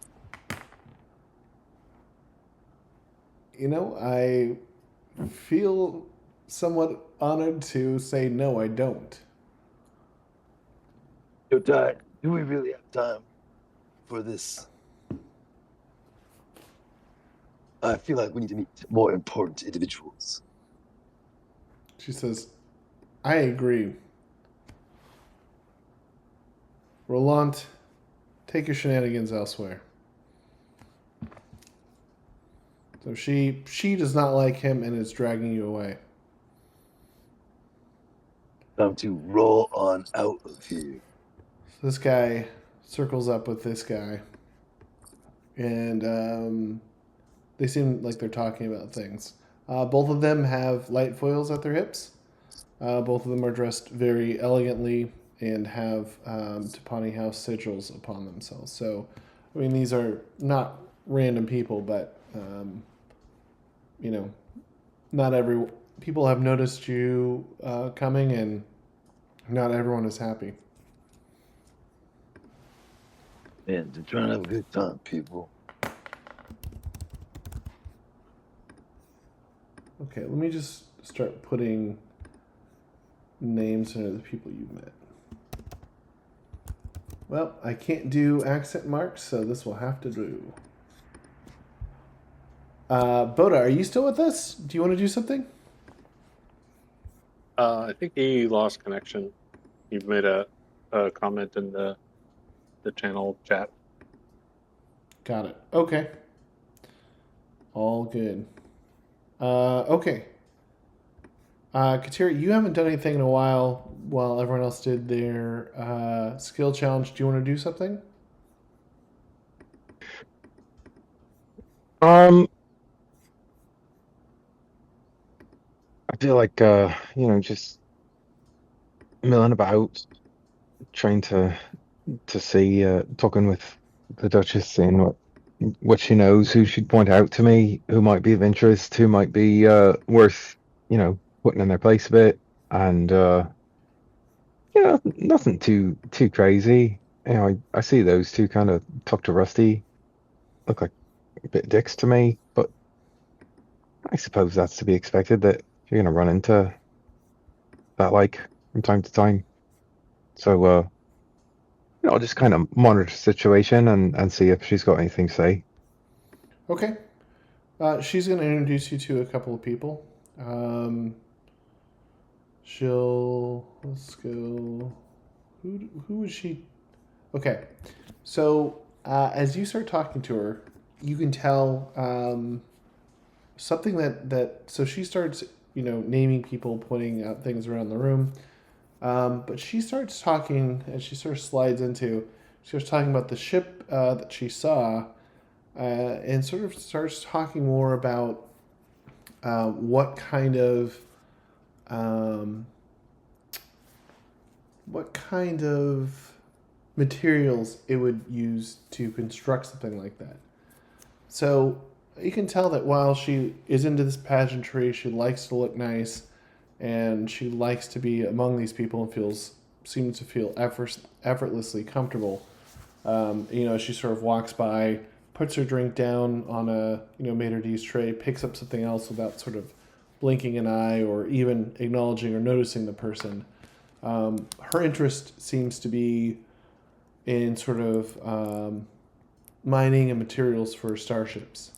I feel somewhat honored to say no, I don't. Jotai, do we really have time for this? I feel like we need to meet more important individuals. She says, I agree. Roland, take your shenanigans elsewhere. So she does not like him and is dragging you away. Time to roll on out of here. So this guy circles up with this guy. And they seem like they're talking about things. Both of them have light foils at their hips. Both of them are dressed very elegantly and have Tapani House sigils upon themselves. So, these are not random people, but, not every... People have noticed you coming, and not everyone is happy. And they're trying to have a good time, people. Okay, let me just start putting names of the people you've met. Well, I can't do accent marks, so this will have to do. Bota, are you still with us? Do you want to do something? I think he lost connection. You've made a comment in the channel chat. Got it. Okay. All good. Okay. Katira, you haven't done anything in a while everyone else did their skill challenge. Do you want to do something? I feel like just milling about, trying to see, talking with the Duchess, seeing what she knows, who she'd point out to me, who might be of interest, who might be worth, putting in their place a bit, and nothing too crazy. I see those two kind of talk to Rusty, look like a bit dicks to me, but I suppose that's to be expected that you're gonna run into that like from time to time. So I'll just kind of monitor the situation and see if she's got anything to say. Okay. She's going to introduce you to a couple of people. Let's go. Who is she? Okay. So as you start talking to her, you can tell something so she starts, naming people, pointing out things around the room. But she starts talking, as she sort of she starts talking about the ship that she saw, and sort of starts talking more about what kind of materials it would use to construct something like that. So you can tell that while she is into this pageantry, she likes to look nice, and she likes to be among these people and seems to feel effortlessly comfortable. She sort of walks by, puts her drink down on a maitre d's tray, picks up something else without sort of blinking an eye or even acknowledging or noticing the person. Her interest seems to be in sort of mining and materials for starships,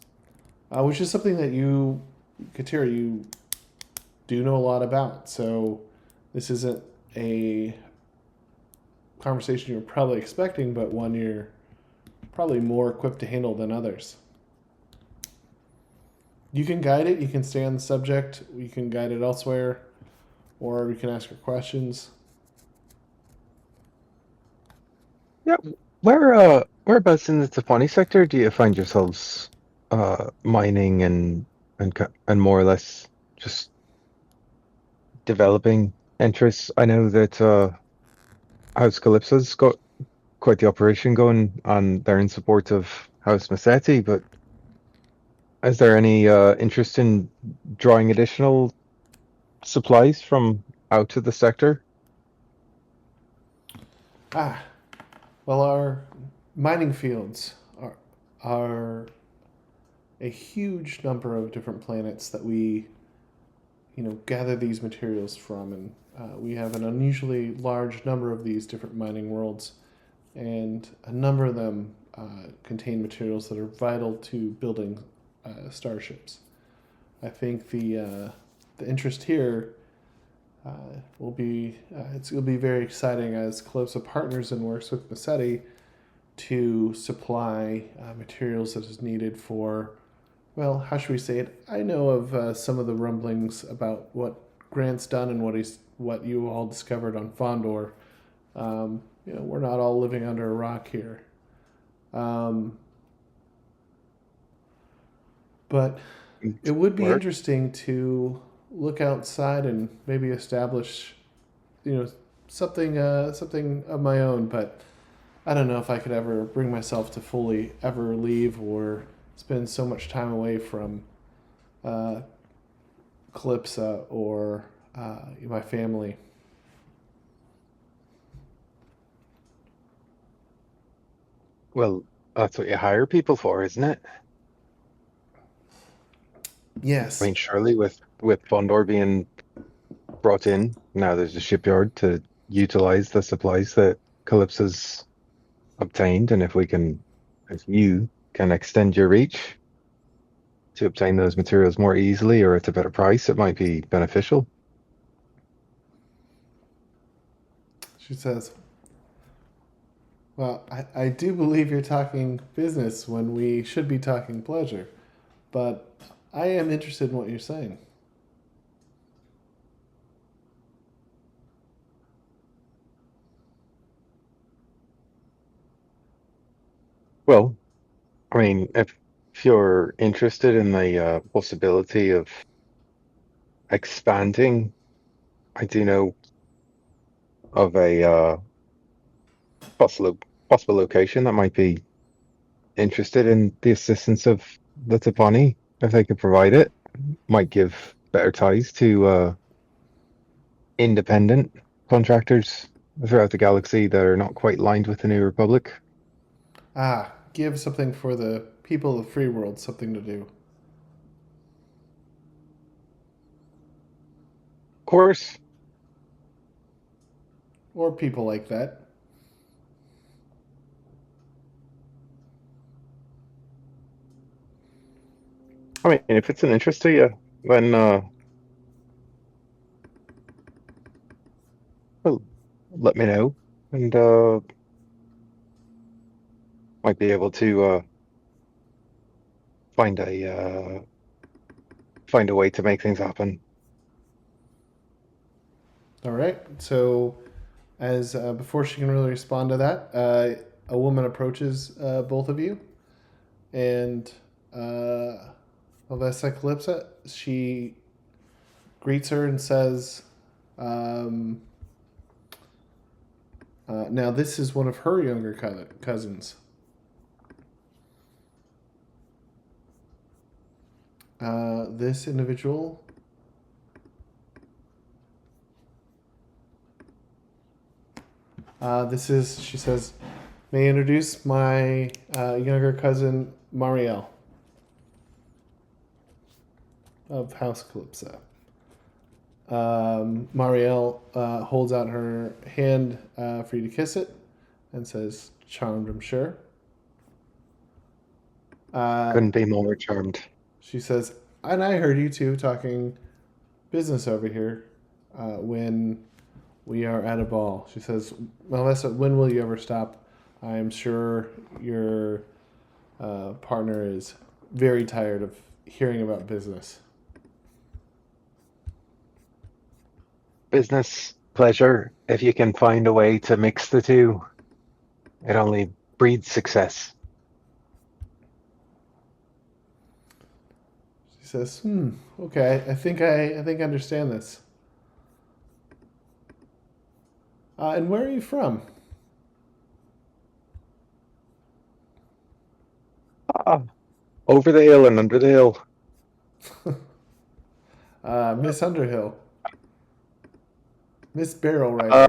which is something that Katira, you do know a lot about. So this isn't a conversation you're probably expecting, but one you're probably more equipped to handle than others. You can guide it. You can stay on the subject. You can guide it elsewhere, or you can ask her questions. Yeah, whereabouts in the Tapani sector do you find yourselves mining and more or less just developing interests? I know that House Calypso's got quite the operation going on there in support of House Mecetti, but is there any interest in drawing additional supplies from out of the sector? Well, our mining fields are a huge number of different planets that we, gather these materials from, and we have an unusually large number of these different mining worlds, and a number of them contain materials that are vital to building starships. I think the interest here will be it'll be very exciting as Calypso partners and works with Mecetti to supply materials that is needed for, well, how should we say it? I know of some of the rumblings about what Grant's done and what you all discovered on Fondor. We're not all living under a rock here. But it would be interesting to look outside and maybe establish, something of my own. But I don't know if I could ever bring myself to fully ever leave or spend so much time away from Calypso or my family. Well, that's what you hire people for, isn't it? Yes. I mean, surely with Fondor being brought in, now there's a shipyard to utilize the supplies that Calypso's obtained, and if you can extend your reach to obtain those materials more easily or at a better price, it might be beneficial. She says, well, I do believe you're talking business when we should be talking pleasure. but I am interested in what you're saying. Well, I mean, if you're interested in the possibility of expanding, I do know of a possible possible location that might be interested in the assistance of the Tapani, if they could provide it. Might give better ties to independent contractors throughout the galaxy that are not quite lined with the New Republic. Give something for the people of the free world, something to do. Of course, Or people like that. I mean, if it's an interest to you, then well, let me know, and might be able to find a way to make things happen. All right. So, as before she can really respond to that, a woman approaches both of you, and Alessa Calypsa, she greets her and says, now this is one of her younger cousins. This individual she says, may I introduce my younger cousin, Marielle of House Calypso. Marielle holds out her hand for you to kiss it and says, charmed, I'm sure. Couldn't be more charmed. She says, and I heard you two talking business over here when we are at a ball. She says, Melissa, when will you ever stop? I am sure your partner is very tired of hearing about business. Business, pleasure, if you can find a way to mix the two, it only breeds success. She says, okay, I think I understand this. And where are you from? Over the hill and under the hill. Miss Underhill. Miss Barrel Rider.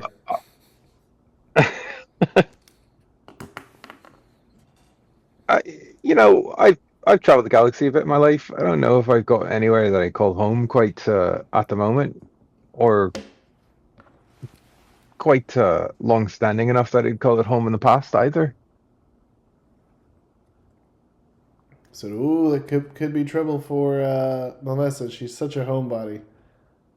I've traveled the galaxy a bit in my life. I don't know if I've got anywhere that I call home quite at the moment, or quite long-standing enough that I'd call it home in the past either. So, that could be trouble for Melissa. She's such a homebody.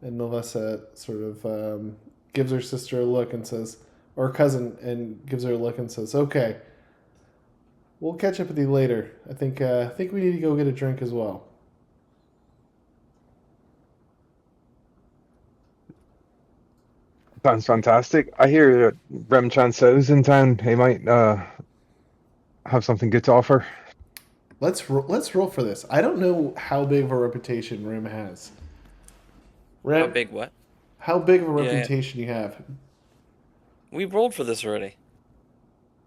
And Melissa sort of gives her sister a look and says, or cousin, and gives her a look and says, okay, we'll catch up with you later. I think we need to go get a drink as well. Sounds fantastic. I hear Rem Chanceux in town. He might have something good to offer. Let's roll for this. I don't know how big of a reputation Rem has. Rem, How big what? How big of a reputation you have? We rolled for this already.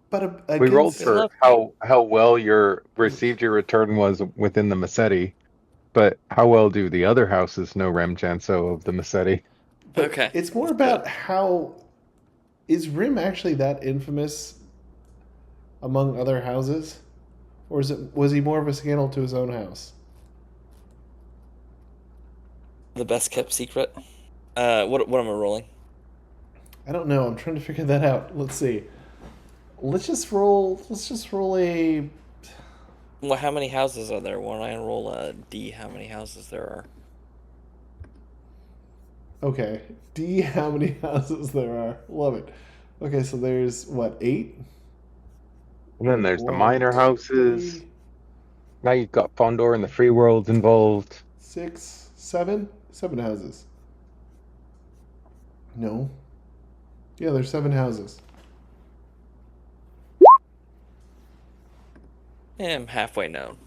But we rolled for how well your received your return was within the Mecetti, but how well do the other houses know Rem Chanceux of the Mecetti? But okay. It's more about how is Rim actually that infamous among other houses, or was he more of a scandal to his own house? The best kept secret. What am I rolling? I don't know. I'm trying to figure that out. Let's see. Let's just roll a. Well, how many houses are there? Why don't I roll a D? How many houses there are? Okay, D. How many houses there are? Love it. Okay, so there's what, 8? And then there's the minor houses. 3, Now you've got Fondor and the Free Worlds involved. 6, 7? 7 houses. No. Yeah, there's 7 houses. I'm halfway known.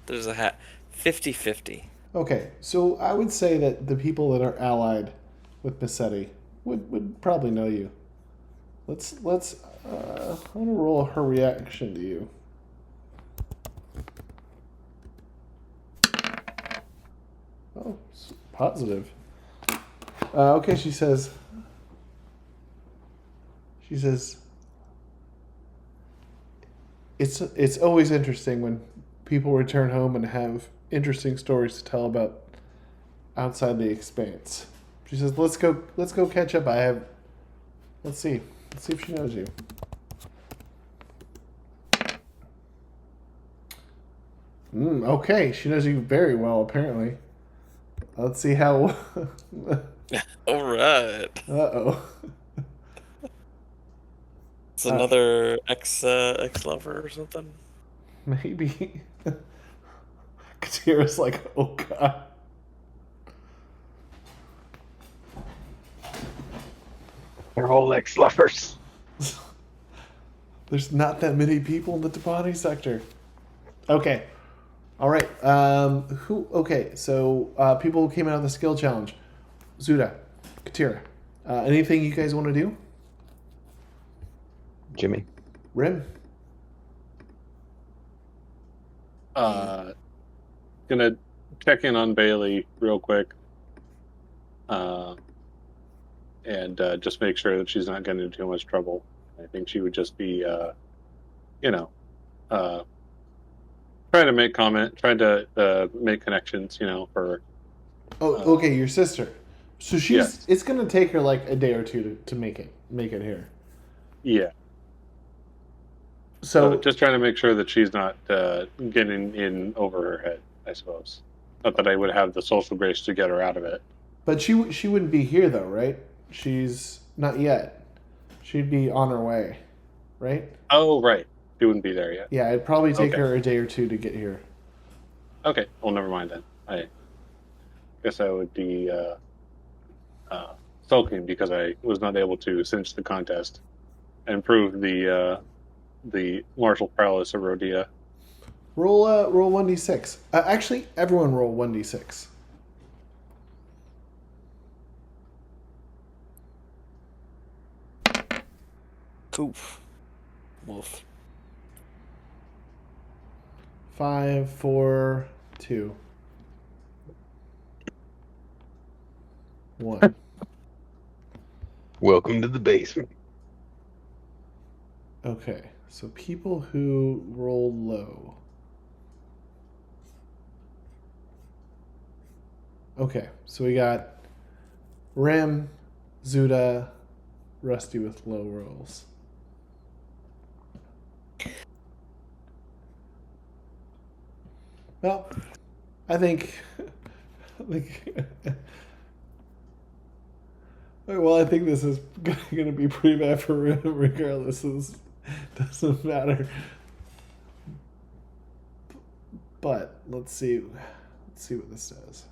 There's a 50-50. Okay, so I would say that the people that are allied with Mecetti would probably know you. Let's I want to roll her reaction to you. Oh, positive. Okay, she says, it's always interesting when people return home and have interesting stories to tell about outside the Expanse. She says, let's go catch up. Let's see if she knows you. Okay, she knows you very well, apparently. Let's see how. All right. Uh-oh. It's another ex-lover or something. Maybe. Katira's like, oh god. They're all ex-lovers. There's not that many people in the Tapani sector. Okay. All right. Okay, so people who came out of the skill challenge. Zuda, Katira. Anything you guys want to do? Jimmy. Rim? Gonna check in on Bailey real quick. And just make sure that she's not getting into too much trouble. I think she would just be, trying to make connections, for. Oh, okay, your sister. So she's. Yes. It's gonna take her like a day or two to make it here. Yeah. So just trying to make sure that she's not getting in over her head, I suppose. Not that I would have the social grace to get her out of it. But she wouldn't be here though, right? She's not yet. She'd be on her way, right? Oh, right. She wouldn't be there yet. Yeah, it'd probably take Okay. her a day or two to get here. Okay. Well, never mind then. I guess I would be sulking because I was not able to cinch the contest and prove the martial prowess of Rhodia. Roll 1d6. Actually, everyone roll 1d6. Oof. Wolf. 5, 4, 2, 1. Welcome to the basement. Okay, so people who rolled low. Okay, so we got Rim, Zuda, Rusty with low rolls. Well, I think I think this is going to be pretty bad for Rim regardless. It doesn't matter. But let's see what this says.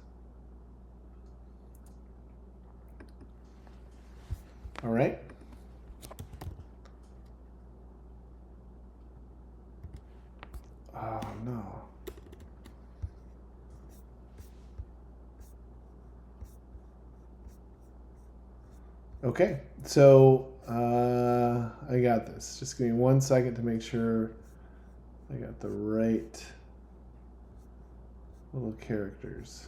All right. Oh no. Okay, so I got this. Just give me 1 second to make sure I got the right little characters.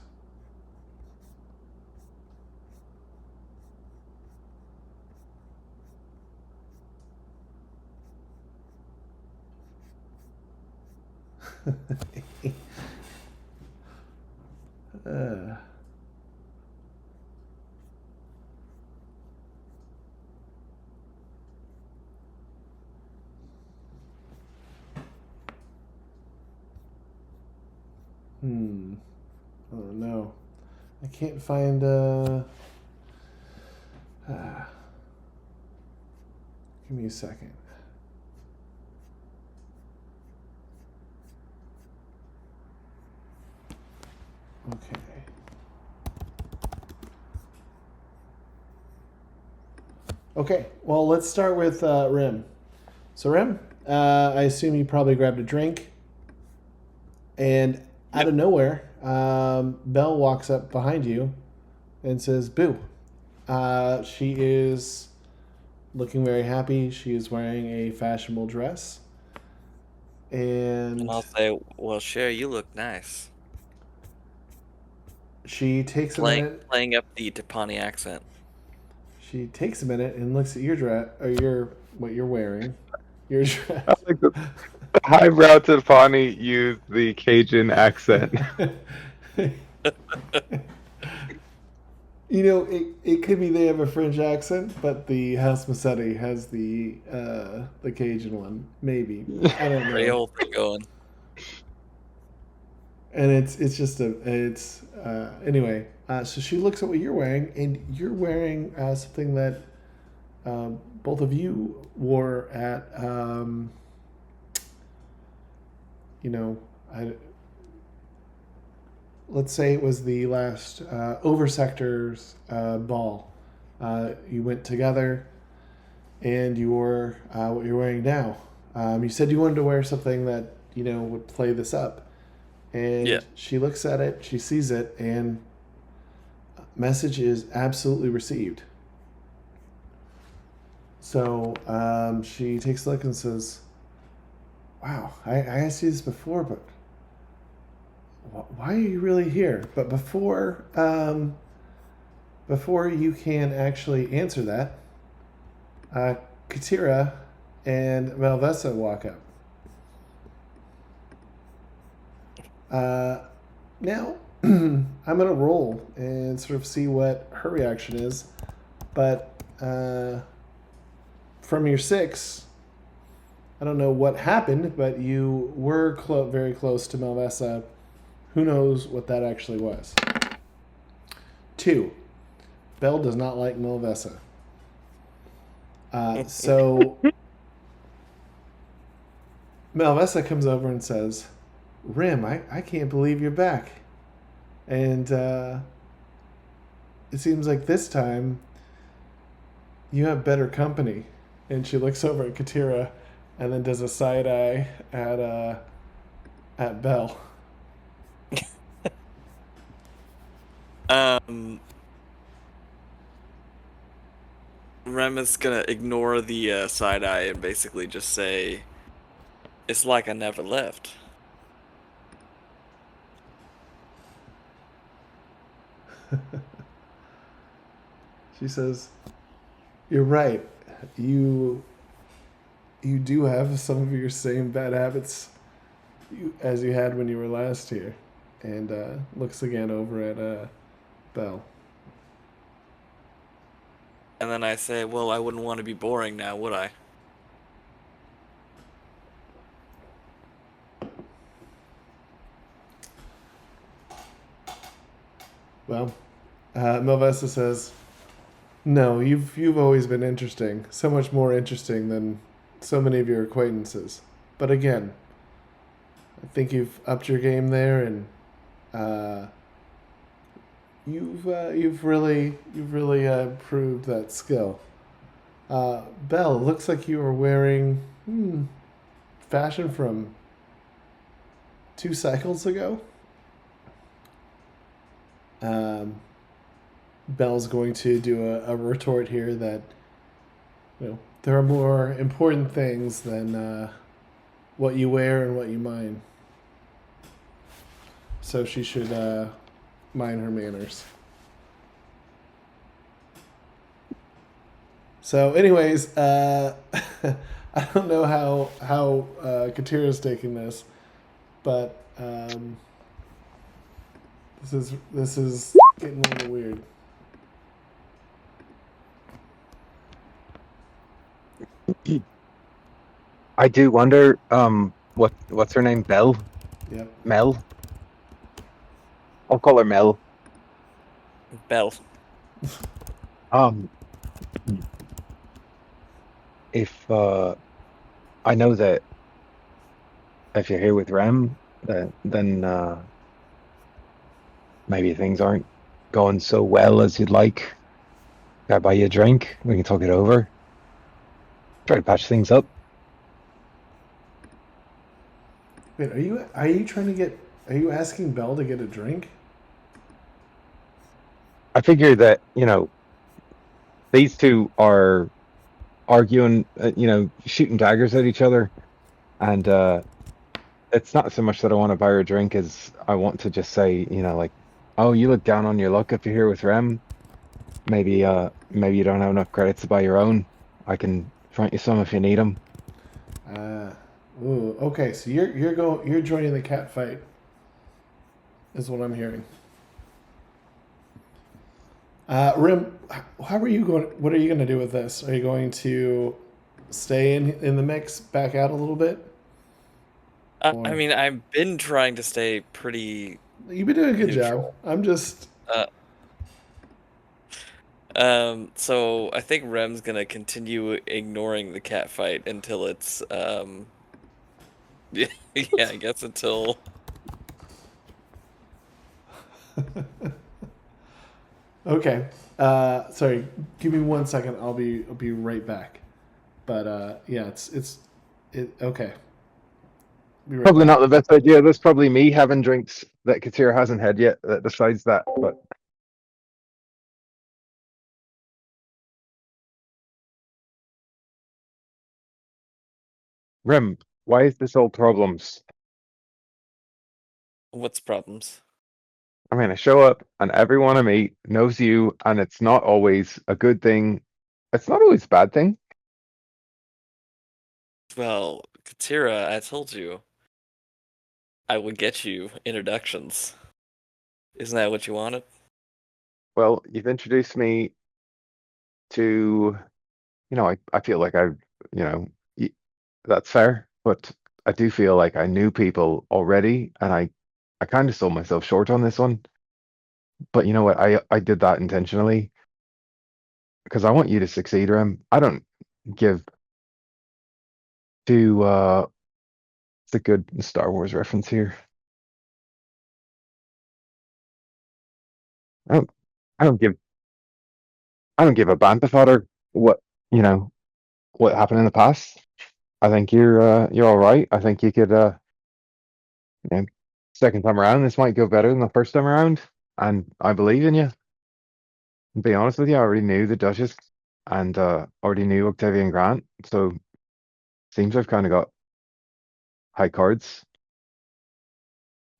uh. Oh no. I can't find give me a second. Okay. Okay, well, let's start with Rim. So, Rim, I assume you probably grabbed a drink. And out of nowhere, Belle walks up behind you and says, Boo. She is looking very happy. She is wearing a fashionable dress. And And I'll say, well, Cher, you look nice. she takes a minute. Playing up the Tapani accent. She takes a minute and looks at your dress, or what you're wearing. Your dress. I like the highbrow Tapani used the Cajun accent. You know, it could be they have a French accent, but the House Mecetti has the Cajun one. Maybe. I don't know. Creole thing going. And it's just anyway. So she looks at what you're wearing, and you're wearing something that both of you wore at let's say it was the last Oversector's ball. You went together, and you wore what you're wearing now. You said you wanted to wear something that would play this up, and she looks at it, she sees it, and message is absolutely received. So she takes a look and says, "Wow, I asked you this before, but why are you really here?" But before you can actually answer that, Katira and Malvesa walk up. Now, I'm going to roll and sort of see what her reaction is. But from your 6, I don't know what happened, but you were very close to Malvesa. Who knows what that actually was? 2, Belle does not like Malvesa. So Malvesa comes over and says, "Rim, I can't believe you're back. And it seems like this time you have better company." And she looks over at Katira and then does a side eye at Belle. Rem is gonna ignore the side eye and basically just say, "It's like I never left." She says, "You're right. You do have some of your same bad habits as you had when you were last here." And looks again over at Belle. And then I say, "Well, I wouldn't want to be boring now, would I?" Well, Malvesa says, "No, you've always been interesting. So much more interesting than so many of your acquaintances. But again, I think you've upped your game there, and you've really proved that skill. Belle, it looks like you were wearing fashion from 2 cycles ago." Belle's going to do a retort here that there are more important things than what you wear and what you mind. So she should mind her manners. So, anyways, I don't know how Katira's taking this, but this is getting a little weird. I do wonder, what's her name? Belle? Yep. Mel? I'll call her Mel. Belle. If I know that if you're here with Rem, then maybe things aren't going so well as you'd like. Can I buy you a drink? We can talk it over. Try to patch things up. Wait, are you trying to get? Are you asking Belle to get a drink? I figure that, these two are arguing, shooting daggers at each other. And it's not so much that I want to buy her a drink as I want to just say, oh, you look down on your luck if you're here with Rem. Maybe you don't have enough credits to buy your own. I can front you some if you need them. Okay. So you're joining the cat fight, is what I'm hearing. Rim, how are you going? What are you going to do with this? Are you going to stay in the mix, back out a little bit? I mean, I've been trying to stay pretty. You've been doing a good neutral. job. I'm just. So I think Rem's gonna continue ignoring the cat fight until it's yeah, I guess until. Okay. Sorry. Give me 1 second. I'll be right back. But yeah, it's okay. Be right Probably back. not the best idea. That's probably me having drinks that Katira hasn't had yet that decides that. But Rem, why is this all problems? What's problems? I mean, I show up and everyone I meet knows you, and it's not always a good thing. It's not always a bad thing. Well, Katira, I told you I would get you introductions. Isn't that what you wanted? Well, you've introduced me to, I feel like that's fair, but I do feel like I knew people already, and I kind of sold myself short on this one. But you know what? I did that intentionally because I want you to succeed, Rem. I don't give to it's a good Star Wars reference here. I don't I don't give I don't give a bantha fodder what happened in the past. I think you're all right. I think you could you know second time around this might go better than the first time around, and I believe in you. To be honest with you, I already knew the Duchess and already knew Octavian Grant, so seems I've kind of got high cards.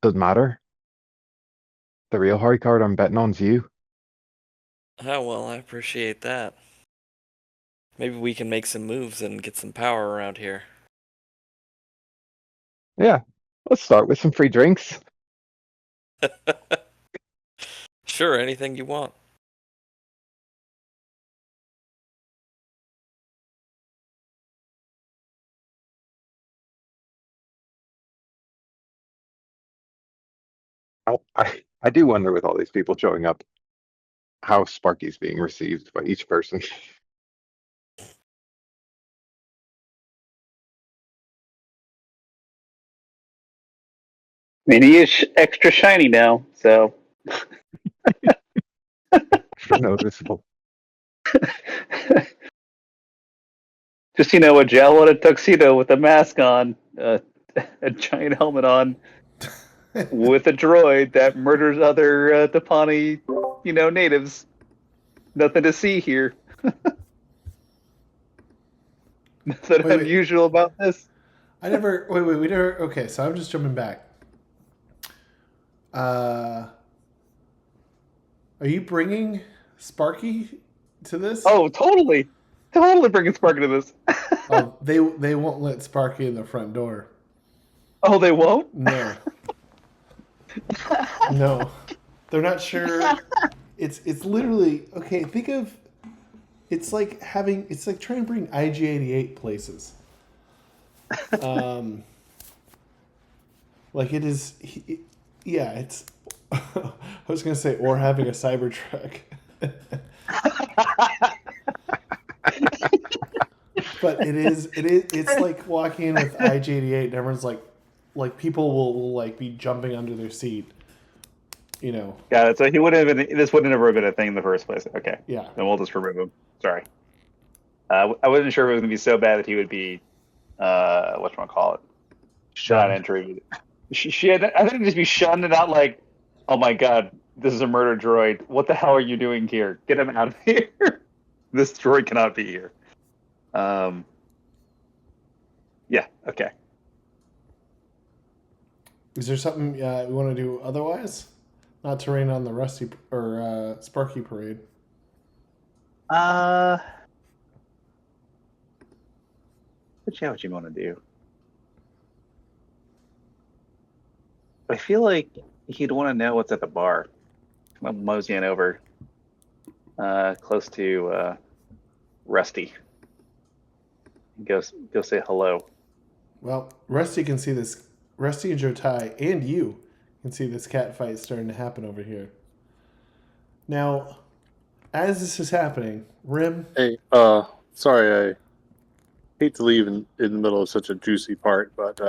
Doesn't matter. The real high card I'm betting on's you. Oh, well, I appreciate that. Maybe we can make some moves and get some power around here. Yeah, let's start with some free drinks. Sure, anything you want. I do wonder with all these people showing up, how Sparky's being received by each person. I mean, he is extra shiny now, so. Noticeable. Just, a Jawa in a tuxedo with a mask on, a giant helmet on, with a droid that murders other Tapani, natives. Nothing to see here. Nothing Wait. unusual about this. We never. Okay, so I'm just jumping back. Are you bringing Sparky to this? Oh, totally bringing Sparky to this. Oh, they won't let Sparky in the front door. Oh, they won't? No. No, they're not sure. It's literally okay. Think of it's like trying to bring IG-88 places. Like it is. Yeah, it's. I was gonna say, or having a Cybertruck. But it's like walking in with IG-88 and everyone's like people will like be jumping under their seat. you know, Got it. So he would have been. This would have never been a thing in the first place. Okay. yeah. Then we'll just remove him. Sorry. I wasn't sure if it was gonna be so bad that he would be, whatchamacallit, shot entry. She had. I think just be shunned and not like, oh my god, this is a murder droid. What the hell are you doing here? Get him out of here. This droid cannot be here. Yeah. Okay. Is there something we want to do otherwise? Not to rain on the Rusty or Sparky parade. What you want to do? I feel like he'd want to know what's at the bar. I'm moseying over close to Rusty. Go say hello. Well, Rusty can see this. Rusty and Jotai and you can see this cat fight starting to happen over here. Now, as this is happening, Rim. Hey, sorry, I hate to leave in the middle of such a juicy part, but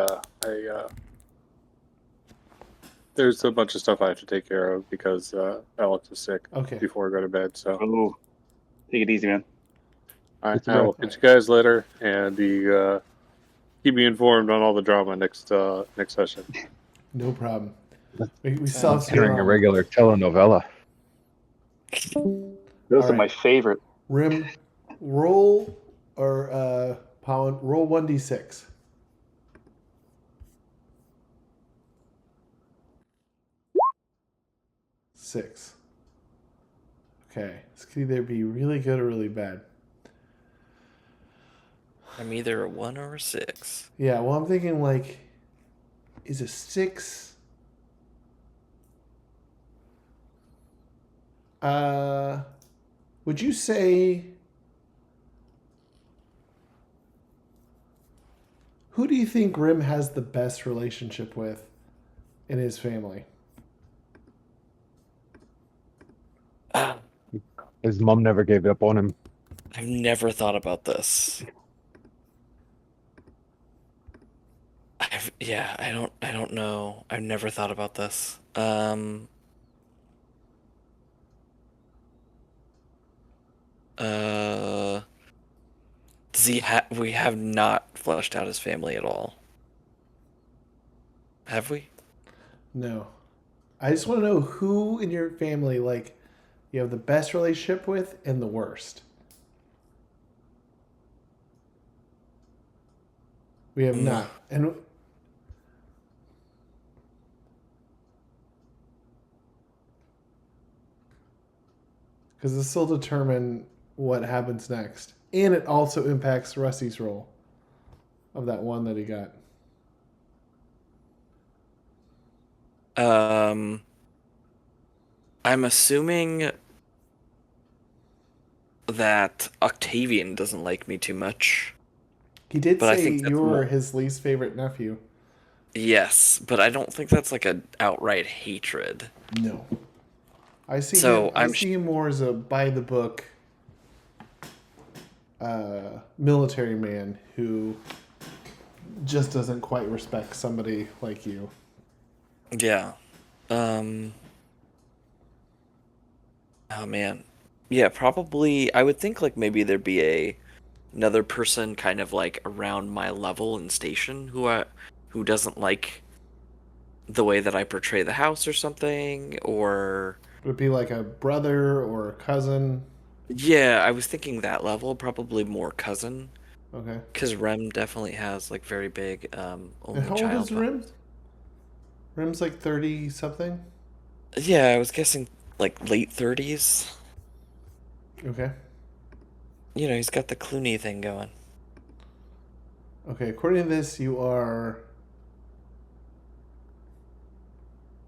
there's a bunch of stuff I have to take care of because Alex is sick. Okay. Before I go to bed, so. Ooh. Take it easy, man. All right, I will catch you guys later, and keep me informed on all the drama next session. No problem. We still have Hearing a regular telenovela. Those are my favorite. Rim, roll or Pollen, roll 1d6. Six. Okay, this could either be really good or really bad. I'm either a 1 or a 6. Yeah, well, I'm thinking like, is a 6? Would you say? Who do you think Rim has the best relationship with in his family? His mom never gave up on him. I've never thought about this. I don't know. I've never thought about this. Does he we have not fleshed out his family at all. Have we? No. I just want to know who in your family, like, you have the best relationship with and the worst. We have not. And because this will determine what happens next. And it also impacts Rusty's role of that one that he got. I'm assuming that Octavian doesn't like me too much. He did But I say think that's you were more- his least favorite nephew. Yes, but I don't think that's like an outright hatred. No. I see So him, I see him more as a by the book military man who just doesn't quite respect somebody like you. Yeah. Oh man. Yeah, probably I would think like maybe there'd be another person kind of like around my level and station who doesn't like the way that I portray the house or something, or Would it be like a brother or a cousin? yeah, I was thinking that level, probably more cousin, Okay. because Rem definitely has like very big And only how old child. is Rim? Rim's like 30 something? Yeah, I was guessing like late 30s. Okay. You know, he's got the Clooney thing going. Okay, according to this, you are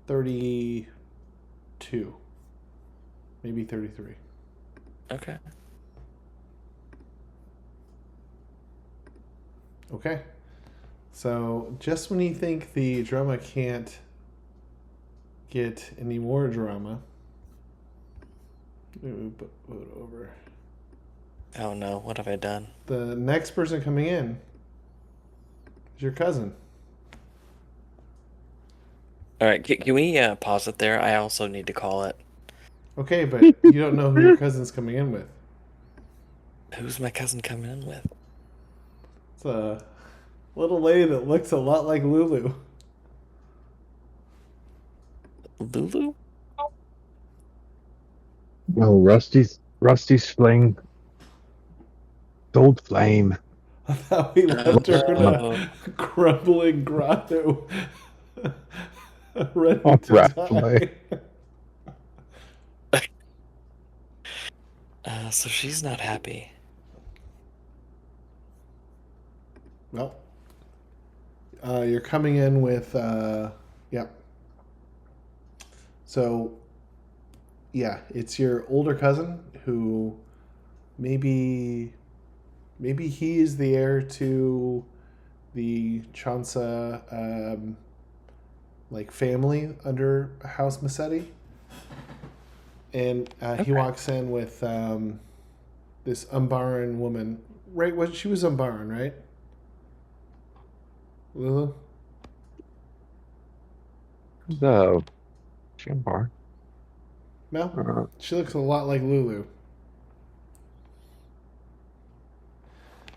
32. Maybe 33. Okay. Okay. So, just when you think the drama can't get any more drama, put it over. Oh no, what have I done? The next person coming in is your cousin. All right, can we pause it there? I also need to call it. Okay, but you don't know who your cousin's coming in with. Who's my cousin coming in with? It's a little lady that looks a lot like Lulu. Lulu? Oh, Rusty's fling. Gold flame. I thought we left her in Oh. a crumbling grotto, ready Oh, to rat die. fly. So she's not happy. Well, you're coming in with, yep. So, yeah, it's your older cousin who maybe he is the heir to the Chanceux like family under House Mecetti. And he walks in with this Umbaran woman. Right? She was Umbaran, right? Lulu? The Shambar. No? She looks a lot like Lulu.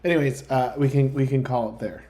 Anyways, we can call it there.